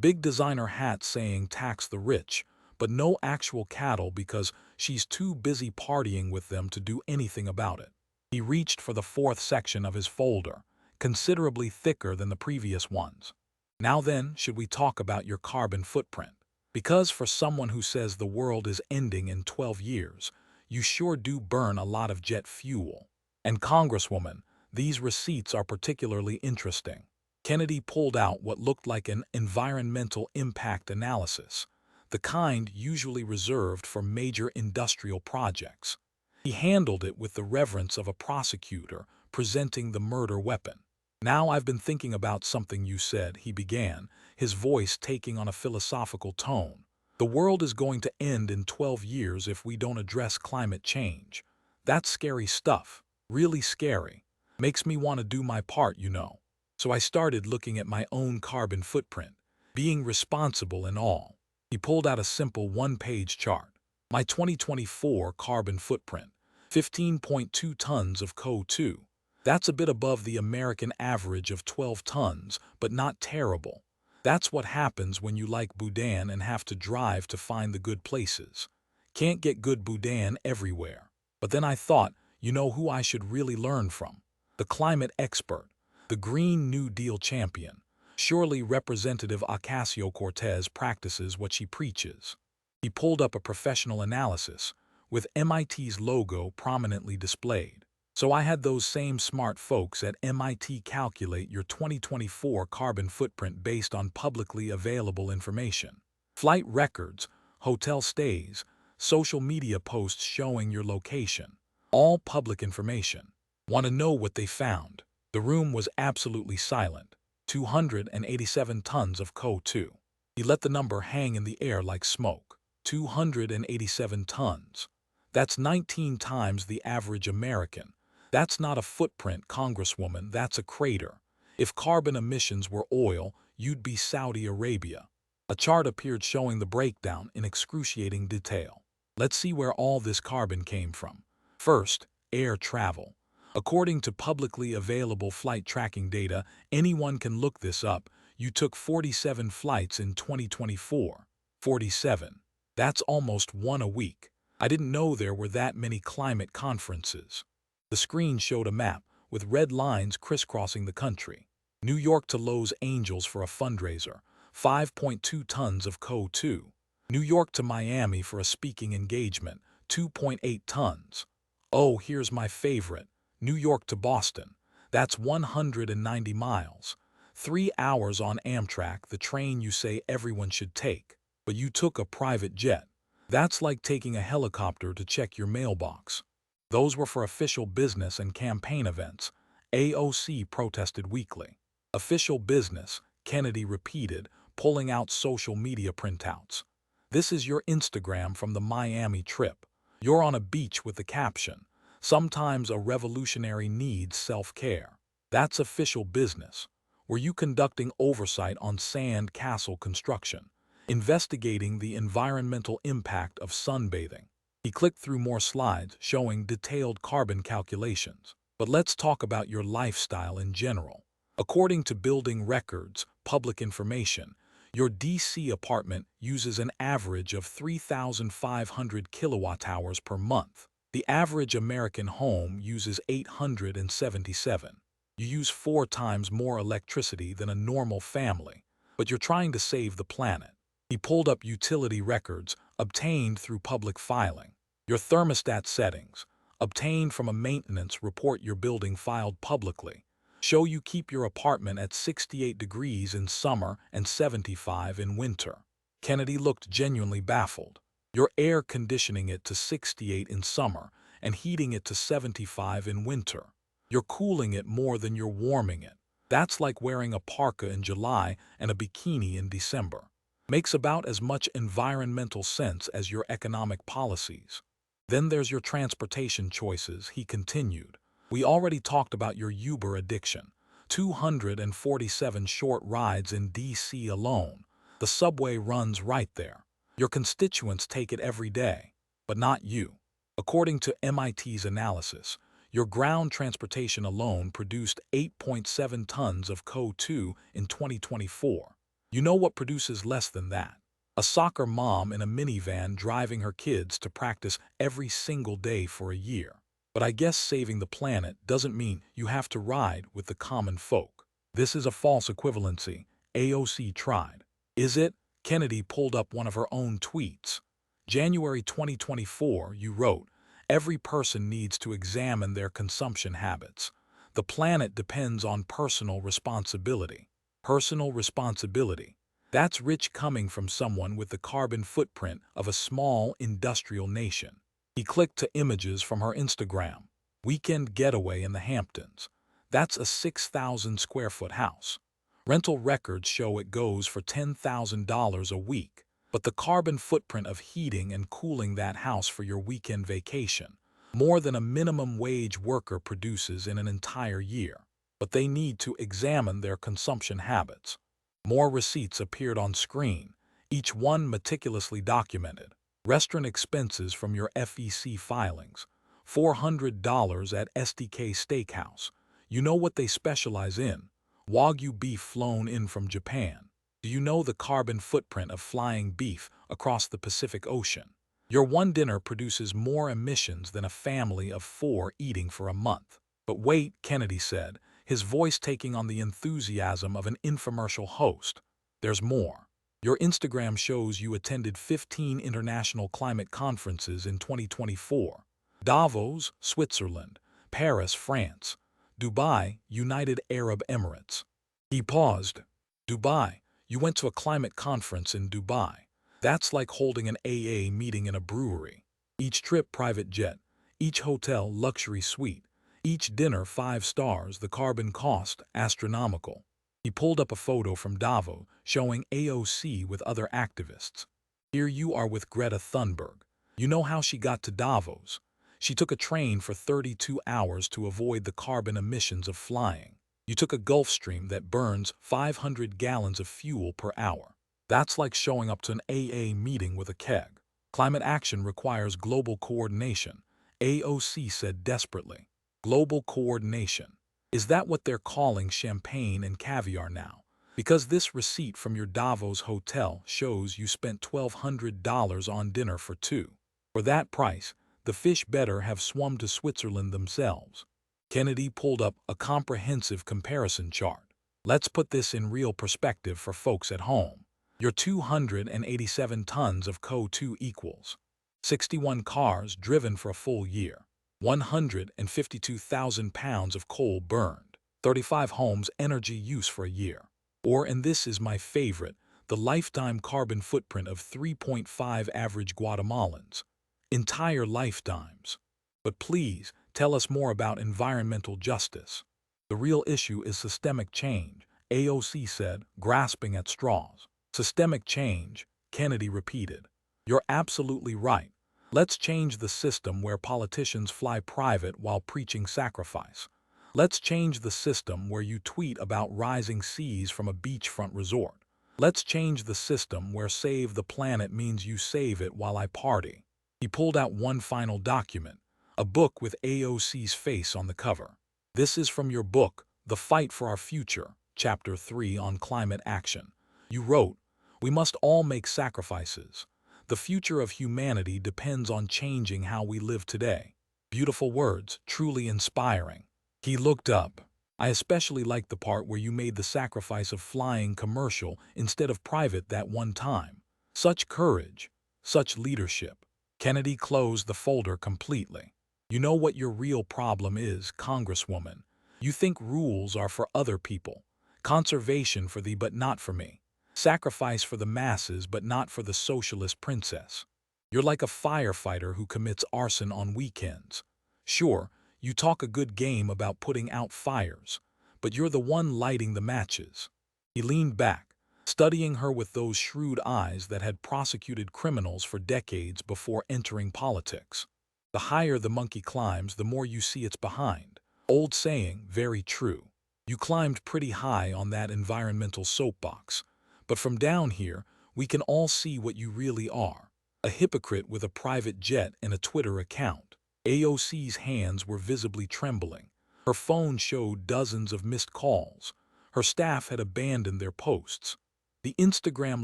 Big designer hat saying tax the rich, but no actual cattle because she's too busy partying with them to do anything about it. He reached for the fourth section of his folder, considerably thicker than the previous ones. Now then, should we talk about your carbon footprint? Because for someone who says the world is ending in 12 years, you sure do burn a lot of jet fuel. And Congresswoman, these receipts are particularly interesting. Kennedy pulled out what looked like an environmental impact analysis, the kind usually reserved for major industrial projects. He handled it with the reverence of a prosecutor presenting the murder weapon. Now I've been thinking about something you said, he began, his voice taking on a philosophical tone. The world is going to end in 12 years if we don't address climate change. That's scary stuff, really scary. Makes me want to do my part, you know. So I started looking at my own carbon footprint, being responsible and all. He pulled out a simple one-page chart. My 2024 carbon footprint, 15.2 tons of CO2. That's a bit above the American average of 12 tons, but not terrible. That's what happens when you like boudin and have to drive to find the good places. Can't get good boudin everywhere. But then I thought, you know who I should really learn from? The climate expert, the Green New Deal champion. Surely Representative Ocasio-Cortez practices what she preaches. He pulled up a professional analysis, with MIT's logo prominently displayed. So I had those same smart folks at MIT calculate your 2024 carbon footprint based on publicly available information. Flight records, hotel stays, social media posts showing your location. All public information. Want to know what they found? The room was absolutely silent. 287 tons of CO2. He let the number hang in the air like smoke. 287 tons. That's 19 times the average American. That's not a footprint, Congresswoman, that's a crater. If carbon emissions were oil, you'd be Saudi Arabia. A chart appeared showing the breakdown in excruciating detail. Let's see where all this carbon came from. First, air travel. According to publicly available flight tracking data, anyone can look this up, you took 47 flights in 2024. 47. That's almost one a week. I didn't know there were that many climate conferences. The screen showed a map with red lines crisscrossing the country. New York to Los Angeles for a fundraiser, 5.2 tons of CO2. New York to Miami for a speaking engagement, 2.8 tons. Oh, here's my favorite. New York to Boston. That's 190 miles. 3 hours on Amtrak, the train you say everyone should take. But you took a private jet. That's like taking a helicopter to check your mailbox. Those were for official business and campaign events. AOC protested weekly. Official business, Kennedy repeated, pulling out social media printouts. This is your Instagram from the Miami trip. You're on a beach with the caption, "Sometimes a revolutionary needs self-care." That's official business. Were you conducting oversight on sand castle construction, investigating the environmental impact of sunbathing? He clicked through more slides showing detailed carbon calculations. But let's talk about your lifestyle in general. According to building records, public information, your DC apartment uses an average of 3,500 kilowatt-hours per month. The average American home uses 877. You use 4 times more electricity than a normal family, but you're trying to save the planet. He pulled up utility records obtained through public filing. Your thermostat settings, obtained from a maintenance report your building filed publicly, show you keep your apartment at 68 degrees in summer and 75 in winter. Kennedy looked genuinely baffled. You're air conditioning it to 68 in summer and heating it to 75 in winter. You're cooling it more than you're warming it. That's like wearing a parka in July and a bikini in December. Makes about as much environmental sense as your economic policies. Then there's your transportation choices, he continued. We already talked about your Uber addiction. 247 short rides in DC alone. The subway runs right there. Your constituents take it every day, but not you. According to MIT's analysis, your ground transportation alone produced 8.7 tons of CO2 in 2024. You know what produces less than that? A soccer mom in a minivan driving her kids to practice every single day for a year. But I guess saving the planet doesn't mean you have to ride with the common folk. This is a false equivalency. AOC tried. Is it? Kennedy pulled up one of her own tweets. January 2024, you wrote, "Every person needs to examine their consumption habits. The planet depends on personal responsibility." Personal responsibility. That's rich coming from someone with the carbon footprint of a small industrial nation. He clicked to images from her Instagram. Weekend getaway in the Hamptons. That's a 6,000 square foot house. Rental records show it goes for $10,000 a week. But the carbon footprint of heating and cooling that house for your weekend vacation, more than a minimum wage worker produces in an entire year. But they need to examine their consumption habits. More receipts appeared on screen, each one meticulously documented. Restaurant expenses from your FEC filings. $400 at SDK Steakhouse. You know what they specialize in? Wagyu beef flown in from Japan. Do you know the carbon footprint of flying beef across the Pacific Ocean? Your one dinner produces more emissions than a family of 4 eating for a month. But wait, Kennedy said, his voice taking on the enthusiasm of an infomercial host. There's more. Your Instagram shows you attended 15 international climate conferences in 2024. Davos, Switzerland, Paris, France. Dubai, United Arab Emirates. He paused. Dubai, you went to a climate conference in Dubai. That's like holding an AA meeting in a brewery. Each trip private jet, each hotel luxury suite, each dinner 5 stars, the carbon cost astronomical. He pulled up a photo from Davos showing AOC with other activists. Here you are with Greta Thunberg. You know how she got to Davos. She took a train for 32 hours to avoid the carbon emissions of flying. You took a Gulfstream that burns 500 gallons of fuel per hour. That's like showing up to an AA meeting with a keg. Climate action requires global coordination, AOC said desperately. Global coordination. Is that what they're calling champagne and caviar now? Because this receipt from your Davos hotel shows you spent $1,200 on dinner for two. For that price, the fish better have swum to Switzerland themselves. Kennedy pulled up a comprehensive comparison chart. Let's put this in real perspective for folks at home. Your 287 tons of CO2 equals 61 cars driven for a full year, 152,000 pounds of coal burned, 35 homes energy use for a year. Or, and this is my favorite, the lifetime carbon footprint of 3.5 average Guatemalans. Entire lifetimes. But please, tell us more about environmental justice. The real issue is systemic change, AOC said, grasping at straws. Systemic change, Kennedy repeated. You're absolutely right. Let's change the system where politicians fly private while preaching sacrifice. Let's change the system where you tweet about rising seas from a beachfront resort. Let's change the system where save the planet means you save it while I party. He pulled out one final document, a book with AOC's face on the cover. This is from your book, The Fight for Our Future, Chapter 3 on Climate Action. You wrote, "We must all make sacrifices. The future of humanity depends on changing how we live today." Beautiful words, truly inspiring. He looked up. I especially like the part where you made the sacrifice of flying commercial instead of private that one time. Such courage, such leadership. Kennedy closed the folder completely. You know what your real problem is, Congresswoman. You think rules are for other people. Conservation for thee but not for me. Sacrifice for the masses but not for the socialist princess. You're like a firefighter who commits arson on weekends. Sure, you talk a good game about putting out fires, but you're the one lighting the matches. He leaned back, studying her with those shrewd eyes that had prosecuted criminals for decades before entering politics. The higher the monkey climbs, the more you see it's behind. Old saying, very true. You climbed pretty high on that environmental soapbox. But from down here, we can all see what you really are. A hypocrite with a private jet and a Twitter account. AOC's hands were visibly trembling. Her phone showed dozens of missed calls. Her staff had abandoned their posts. The Instagram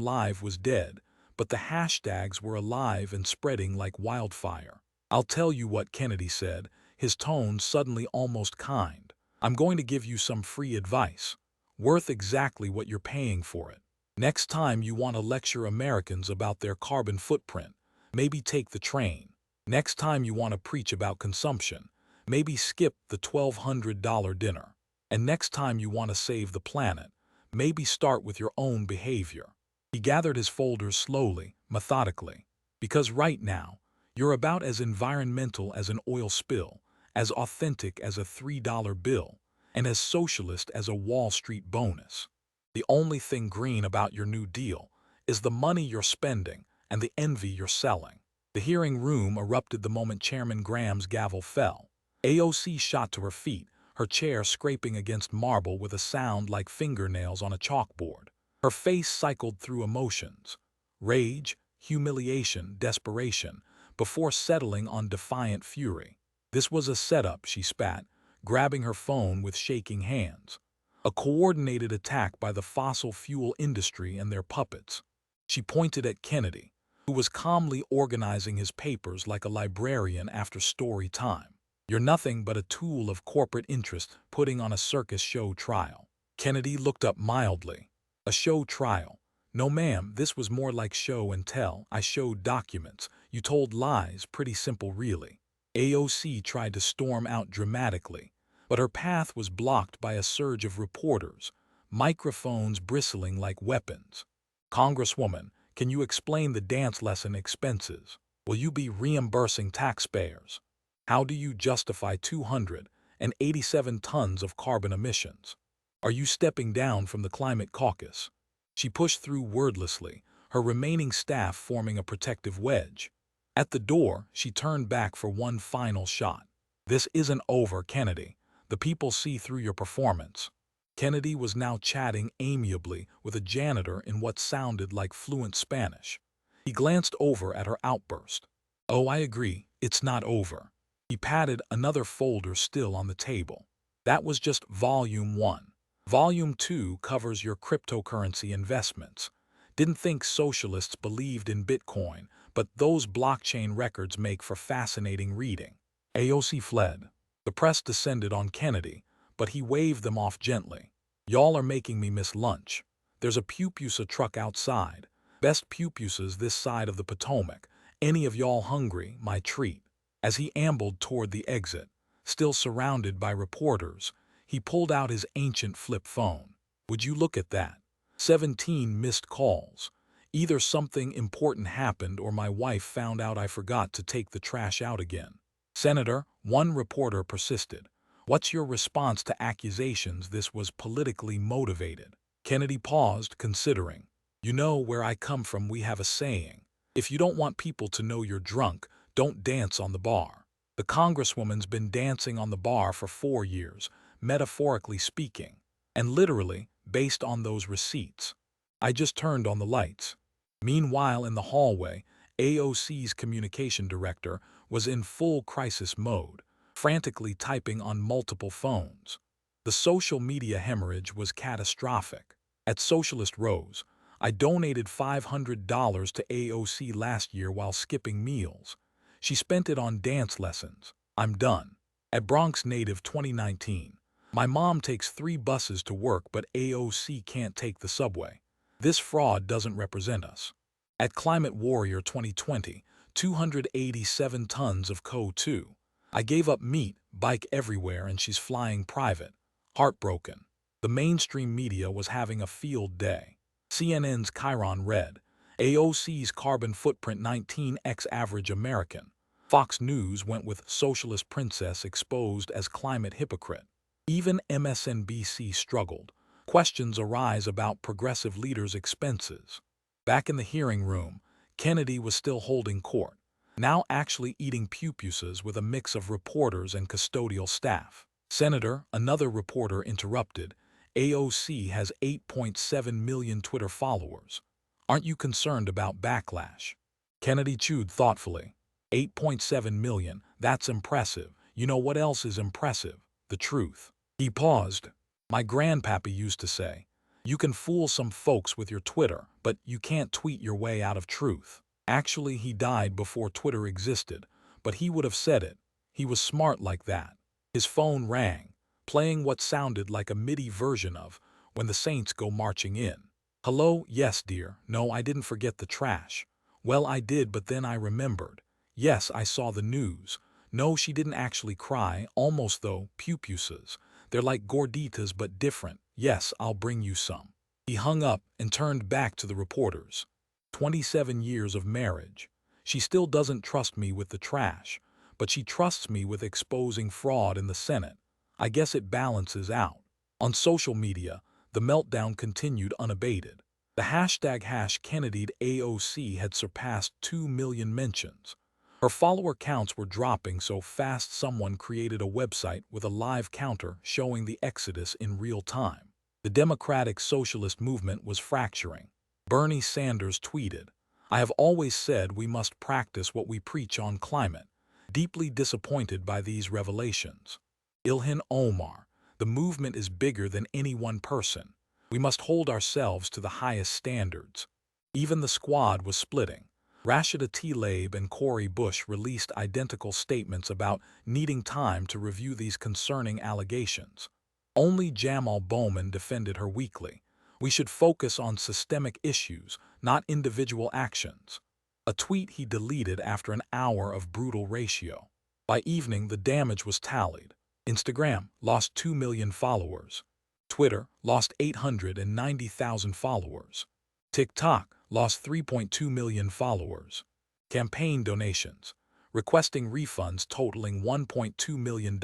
Live was dead, but the hashtags were alive and spreading like wildfire. I'll tell you what, Kennedy said, his tone suddenly almost kind. I'm going to give you some free advice, worth exactly what you're paying for it. Next time you want to lecture Americans about their carbon footprint, maybe take the train. Next time you want to preach about consumption, maybe skip the $1,200 dinner. And next time you want to save the planet, maybe start with your own behavior. He gathered his folders slowly, methodically. Because right now, you're about as environmental as an oil spill, as authentic as a $3 bill, and as socialist as a Wall Street bonus. The only thing green about your New Deal is the money you're spending and the envy you're selling. The hearing room erupted the moment Chairman Graham's gavel fell. AOC shot to her feet, her chair scraping against marble with a sound like fingernails on a chalkboard. Her face cycled through emotions, rage, humiliation, desperation, before settling on defiant fury. This was a setup, she spat, grabbing her phone with shaking hands. A coordinated attack by the fossil fuel industry and their puppets. She pointed at Kennedy, who was calmly organizing his papers like a librarian after story time. You're nothing but a tool of corporate interest putting on a circus show trial. Kennedy looked up mildly. A show trial? No ma'am, this was more like show and tell. I showed documents. You told lies, pretty simple really. AOC tried to storm out dramatically, but her path was blocked by a surge of reporters, microphones bristling like weapons. "Congresswoman, can you explain the dance lesson expenses? Will you be reimbursing taxpayers? How do you justify 287 tons of carbon emissions? Are you stepping down from the climate caucus?" She pushed through wordlessly, her remaining staff forming a protective wedge. At the door, she turned back for one final shot. "This isn't over, Kennedy. The people see through your performance." Kennedy was now chatting amiably with a janitor in what sounded like fluent Spanish. He glanced over at her outburst. "Oh, I agree, it's not over." He patted another folder still on the table. "That was just Volume 1. Volume 2 covers your cryptocurrency investments. Didn't think socialists believed in Bitcoin, but those blockchain records make for fascinating reading." AOC fled. The press descended on Kennedy, but he waved them off gently. "Y'all are making me miss lunch. There's a pupusa truck outside. Best pupusas this side of the Potomac. Any of y'all hungry, my treat." As he ambled toward the exit, still surrounded by reporters, he pulled out his ancient flip phone. "Would you look at that? 17 missed calls. Either something important happened or my wife found out I forgot to take the trash out again." "Senator," one reporter persisted, "what's your response to accusations this was politically motivated?" Kennedy paused, considering. "You know where I come from, we have a saying. If you don't want people to know you're drunk, don't dance on the bar." The congresswoman's been dancing on the bar for 4 years, metaphorically speaking, and literally based on those receipts. "I just turned on the lights." Meanwhile, in the hallway, AOC's communication director was in full crisis mode, frantically typing on multiple phones. The social media hemorrhage was catastrophic. At Socialist Rose, "I donated $500 to AOC last year while skipping meals. She spent it on dance lessons. I'm done." At Bronx Native 2019, "My mom takes 3 buses to work, but AOC can't take the subway. This fraud doesn't represent us." At Climate Warrior 2020, 287 tons of CO2. "I gave up meat, bike everywhere, and she's flying private. Heartbroken." The mainstream media was having a field day. CNN's Chiron read, "AOC's carbon footprint 19x average American." Fox News went with "Socialist Princess exposed as climate hypocrite." Even MSNBC struggled. Questions arise about progressive leaders' expenses. Back in the hearing room, Kennedy was still holding court, now actually eating pupusas with a mix of reporters and custodial staff. "Senator," another reporter interrupted, "AOC has 8.7 million Twitter followers. Aren't you concerned about backlash?" Kennedy chewed thoughtfully. 8.7 million, that's impressive. You know what else is impressive? The truth." He paused. "My grandpappy used to say, you can fool some folks with your Twitter, but you can't tweet your way out of truth." Actually, he died before Twitter existed, but he would have said it. He was smart like that. His phone rang, playing what sounded like a MIDI version of "When the Saints Go Marching In." "Hello, yes dear, no I didn't forget the trash. Well I did, but then I remembered. Yes, I saw the news. No, she didn't actually cry, almost though, pupusas. They're like gorditas but different. Yes, I'll bring you some." He hung up and turned back to the reporters. 27 years of marriage. She still doesn't trust me with the trash, but she trusts me with exposing fraud in the Senate. I guess it balances out. On social media, the meltdown continued unabated. The hashtag #KennedyAOC had surpassed 2 million mentions. Her follower counts were dropping so fast someone created a website with a live counter showing the exodus in real time. The Democratic Socialist movement was fracturing. Bernie Sanders tweeted, "I have always said we must practice what we preach on climate. Deeply disappointed by these revelations." Ilhan Omar, "The movement is bigger than any one person. We must hold ourselves to the highest standards." Even the squad was splitting. Rashida Tlaib and Cori Bush released identical statements about needing time to review these concerning allegations. Only Jamal Bowman defended her weakly. "We should focus on systemic issues, not individual actions." A tweet he deleted after an hour of brutal ratio. By evening, the damage was tallied. Instagram lost 2 million followers. Twitter lost 890,000 followers. TikTok lost 3.2 million followers. Campaign donations, requesting refunds totaling $1.2 million.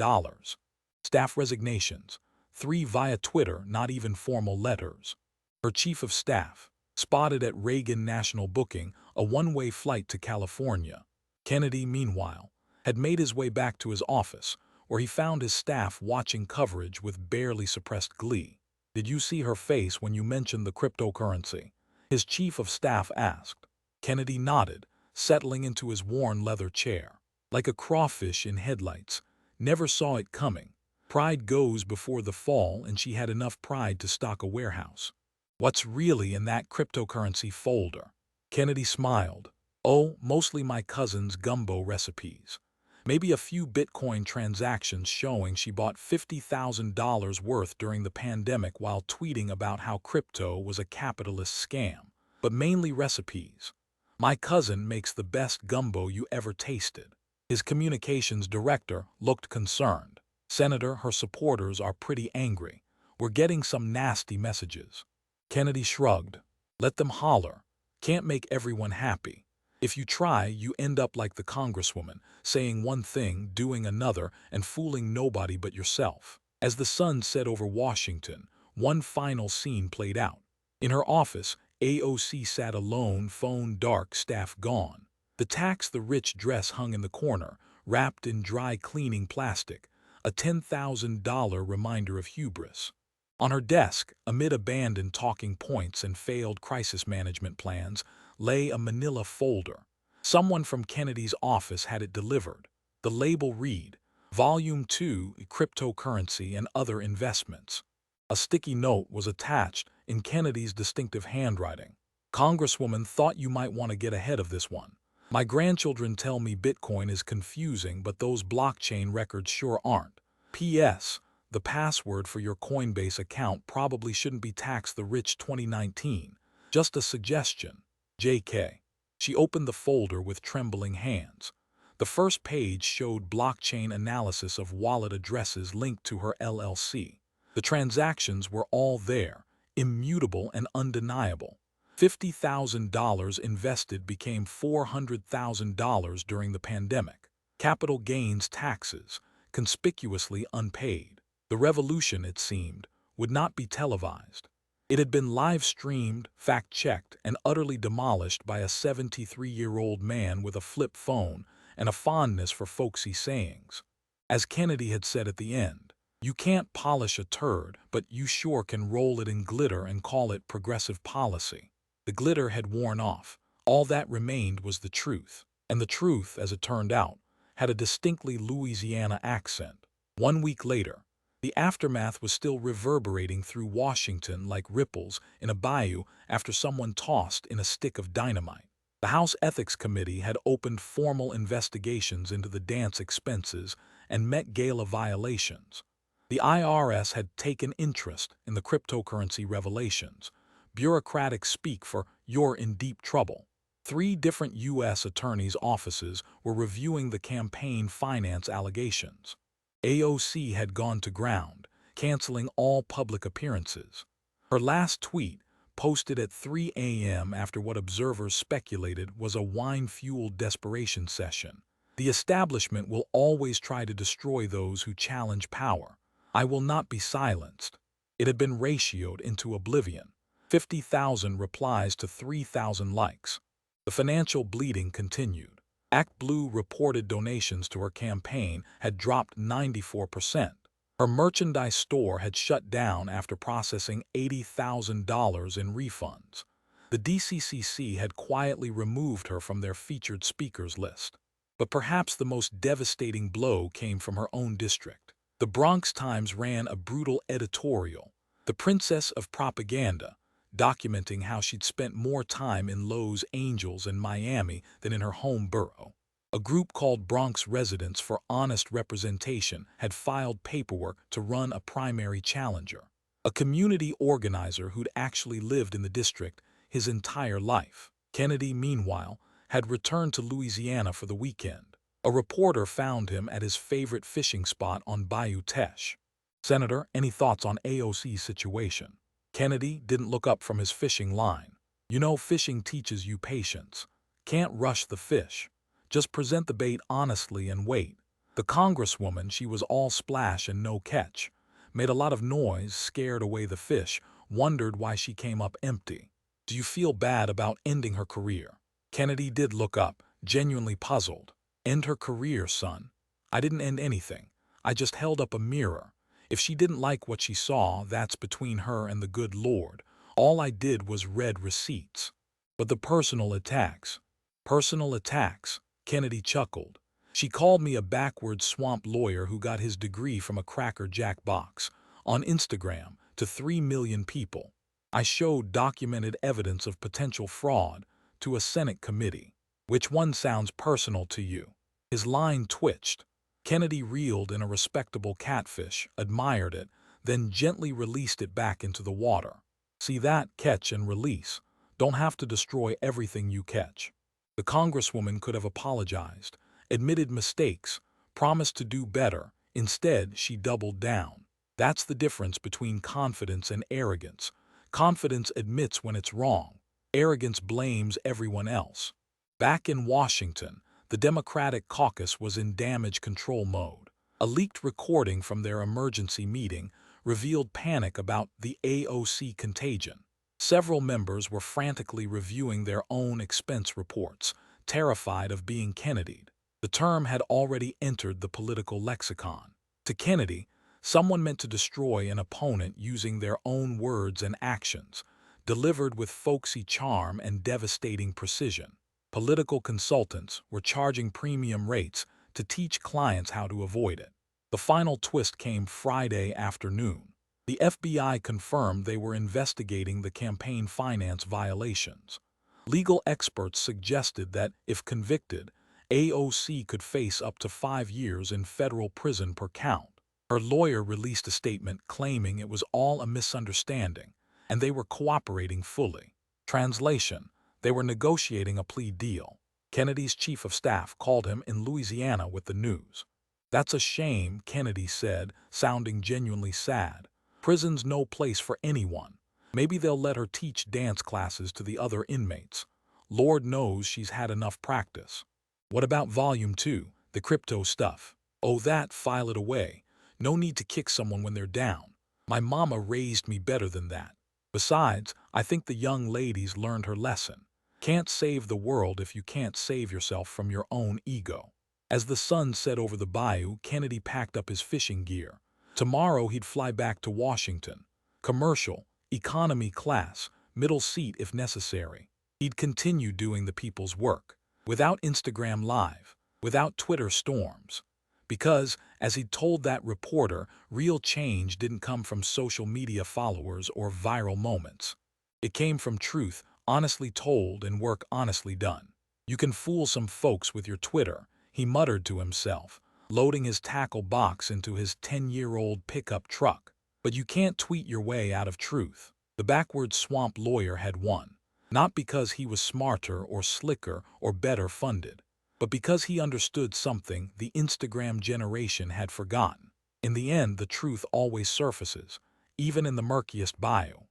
Staff resignations, 3 via Twitter, not even formal letters. Her chief of staff, spotted at Reagan National booking a one-way flight to California. Kennedy, meanwhile, had made his way back to his office, where he found his staff watching coverage with barely suppressed glee. "Did you see her face when you mentioned the cryptocurrency?" his chief of staff asked. Kennedy nodded, settling into his worn leather chair. Like a crawfish in headlights, never saw it coming. Pride goes before the fall, and she had enough pride to stock a warehouse. "What's really in that cryptocurrency folder?" Kennedy smiled. "Oh, mostly my cousin's gumbo recipes. Maybe a few Bitcoin transactions showing she bought $50,000 worth during the pandemic while tweeting about how crypto was a capitalist scam. But mainly recipes. My cousin makes the best gumbo you ever tasted." His communications director looked concerned. "Senator, her supporters are pretty angry. We're getting some nasty messages." Kennedy shrugged. "Let them holler. Can't make everyone happy. If you try, you end up like the congresswoman, saying one thing, doing another, and fooling nobody but yourself." As the sun set over Washington, one final scene played out. In her office, AOC sat alone, phone dark, staff gone. The tax the rich dress hung in the corner, wrapped in dry cleaning plastic, a $10,000 reminder of hubris. On her desk, amid abandoned talking points and failed crisis management plans, lay a manila folder. Someone from Kennedy's office had it delivered. The label read, Volume 2, Cryptocurrency and Other Investments. A sticky note was attached in Kennedy's distinctive handwriting. "Congresswoman, thought you might want to get ahead of this one. My grandchildren tell me Bitcoin is confusing, but those blockchain records sure aren't. P.S. The password for your Coinbase account probably shouldn't be Tax the Rich 2019. Just a suggestion. J.K." She opened the folder with trembling hands. The first page showed blockchain analysis of wallet addresses linked to her LLC. The transactions were all there, immutable and undeniable. $50,000 invested became $400,000 during the pandemic. Capital gains taxes, conspicuously unpaid. The revolution, it seemed, would not be televised. It had been live-streamed, fact-checked, and utterly demolished by a 73-year-old man with a flip phone and a fondness for folksy sayings. As Kennedy had said at the end, "You can't polish a turd, but you sure can roll it in glitter and call it progressive policy." The glitter had worn off. All that remained was the truth. And the truth, as it turned out, had a distinctly Louisiana accent. 1 week later, the aftermath was still reverberating through Washington like ripples in a bayou after someone tossed in a stick of dynamite. The House Ethics Committee had opened formal investigations into the dance expenses and Met Gala violations. The IRS had taken interest in the cryptocurrency revelations. Bureaucratic speak for "you're in deep trouble." 3 different U.S. attorneys' offices were reviewing the campaign finance allegations. AOC had gone to ground, canceling all public appearances. Her last tweet, posted at 3 a.m. after what observers speculated was a wine-fueled desperation session. "The establishment will always try to destroy those who challenge power. I will not be silenced." It had been ratioed into oblivion. 50,000 replies to 3,000 likes. The financial bleeding continued. ActBlue reported donations to her campaign had dropped 94%. Her merchandise store had shut down after processing $80,000 in refunds. The DCCC had quietly removed her from their featured speakers list. But perhaps the most devastating blow came from her own district. The Bronx Times ran a brutal editorial, "The Princess of Propaganda," documenting how she'd spent more time in Los Angeles and Miami than in her home borough. A group called Bronx Residents for Honest Representation had filed paperwork to run a primary challenger, a community organizer who'd actually lived in the district his entire life. Kennedy, meanwhile, had returned to Louisiana for the weekend. A reporter found him at his favorite fishing spot on Bayou Teche. "Senator, any thoughts on AOC's situation?" Kennedy didn't look up from his fishing line. "You know, fishing teaches you patience. Can't rush the fish. Just present the bait honestly and wait." The congresswoman, she was all splash and no catch. Made a lot of noise, scared away the fish, wondered why she came up empty. "Do you feel bad about ending her career?" Kennedy did look up, genuinely puzzled. "End her career, son? I didn't end anything. I just held up a mirror. If she didn't like what she saw, that's between her and the good Lord. All I did was read receipts." "But the personal attacks." "Personal attacks," Kennedy chuckled. "She called me a backward swamp lawyer who got his degree from a Cracker Jack box, on Instagram, to 3 million people. I showed documented evidence of potential fraud to a Senate committee. Which one sounds personal to you?" His line twitched. Kennedy reeled in a respectable catfish, admired it, then gently released it back into the water. "See that? Catch and release. Don't have to destroy everything you catch." The congresswoman could have apologized, admitted mistakes, promised to do better. Instead, she doubled down. "That's the difference between confidence and arrogance. Confidence admits when it's wrong. Arrogance blames everyone else." Back in Washington, the Democratic caucus was in damage control mode. A leaked recording from their emergency meeting revealed panic about the AOC contagion. Several members were frantically reviewing their own expense reports, terrified of being Kennedy'd. The term had already entered the political lexicon. To Kennedy, someone meant to destroy an opponent using their own words and actions, delivered with folksy charm and devastating precision. Political consultants were charging premium rates to teach clients how to avoid it. The final twist came Friday afternoon. The FBI confirmed they were investigating the campaign finance violations. Legal experts suggested that, if convicted, AOC could face up to 5 years in federal prison per count. Her lawyer released a statement claiming it was all a misunderstanding, and they were cooperating fully. Translation: they were negotiating a plea deal. Kennedy's chief of staff called him in Louisiana with the news. "That's a shame," Kennedy said, sounding genuinely sad. "Prison's no place for anyone. Maybe they'll let her teach dance classes to the other inmates. Lord knows she's had enough practice." "What about Volume 2, the crypto stuff?" "Oh, that, file it away. No need to kick someone when they're down. My mama raised me better than that. Besides, I think the young lady's learned her lesson. Can't save the world if you can't save yourself from your own ego." As the sun set over the bayou, Kennedy packed up his fishing gear. Tomorrow he'd fly back to Washington. Commercial, economy class, middle seat if necessary. He'd continue doing the people's work, without Instagram Live, without Twitter storms. Because, as he'd told that reporter, real change didn't come from social media followers or viral moments. It came from truth, honestly told, and work honestly done. "You can fool some folks with your Twitter," he muttered to himself, loading his tackle box into his 10-year-old pickup truck. "But you can't tweet your way out of truth." The backward swamp lawyer had won, not because he was smarter or slicker or better funded, but because he understood something the Instagram generation had forgotten. In the end, the truth always surfaces, even in the murkiest bayou.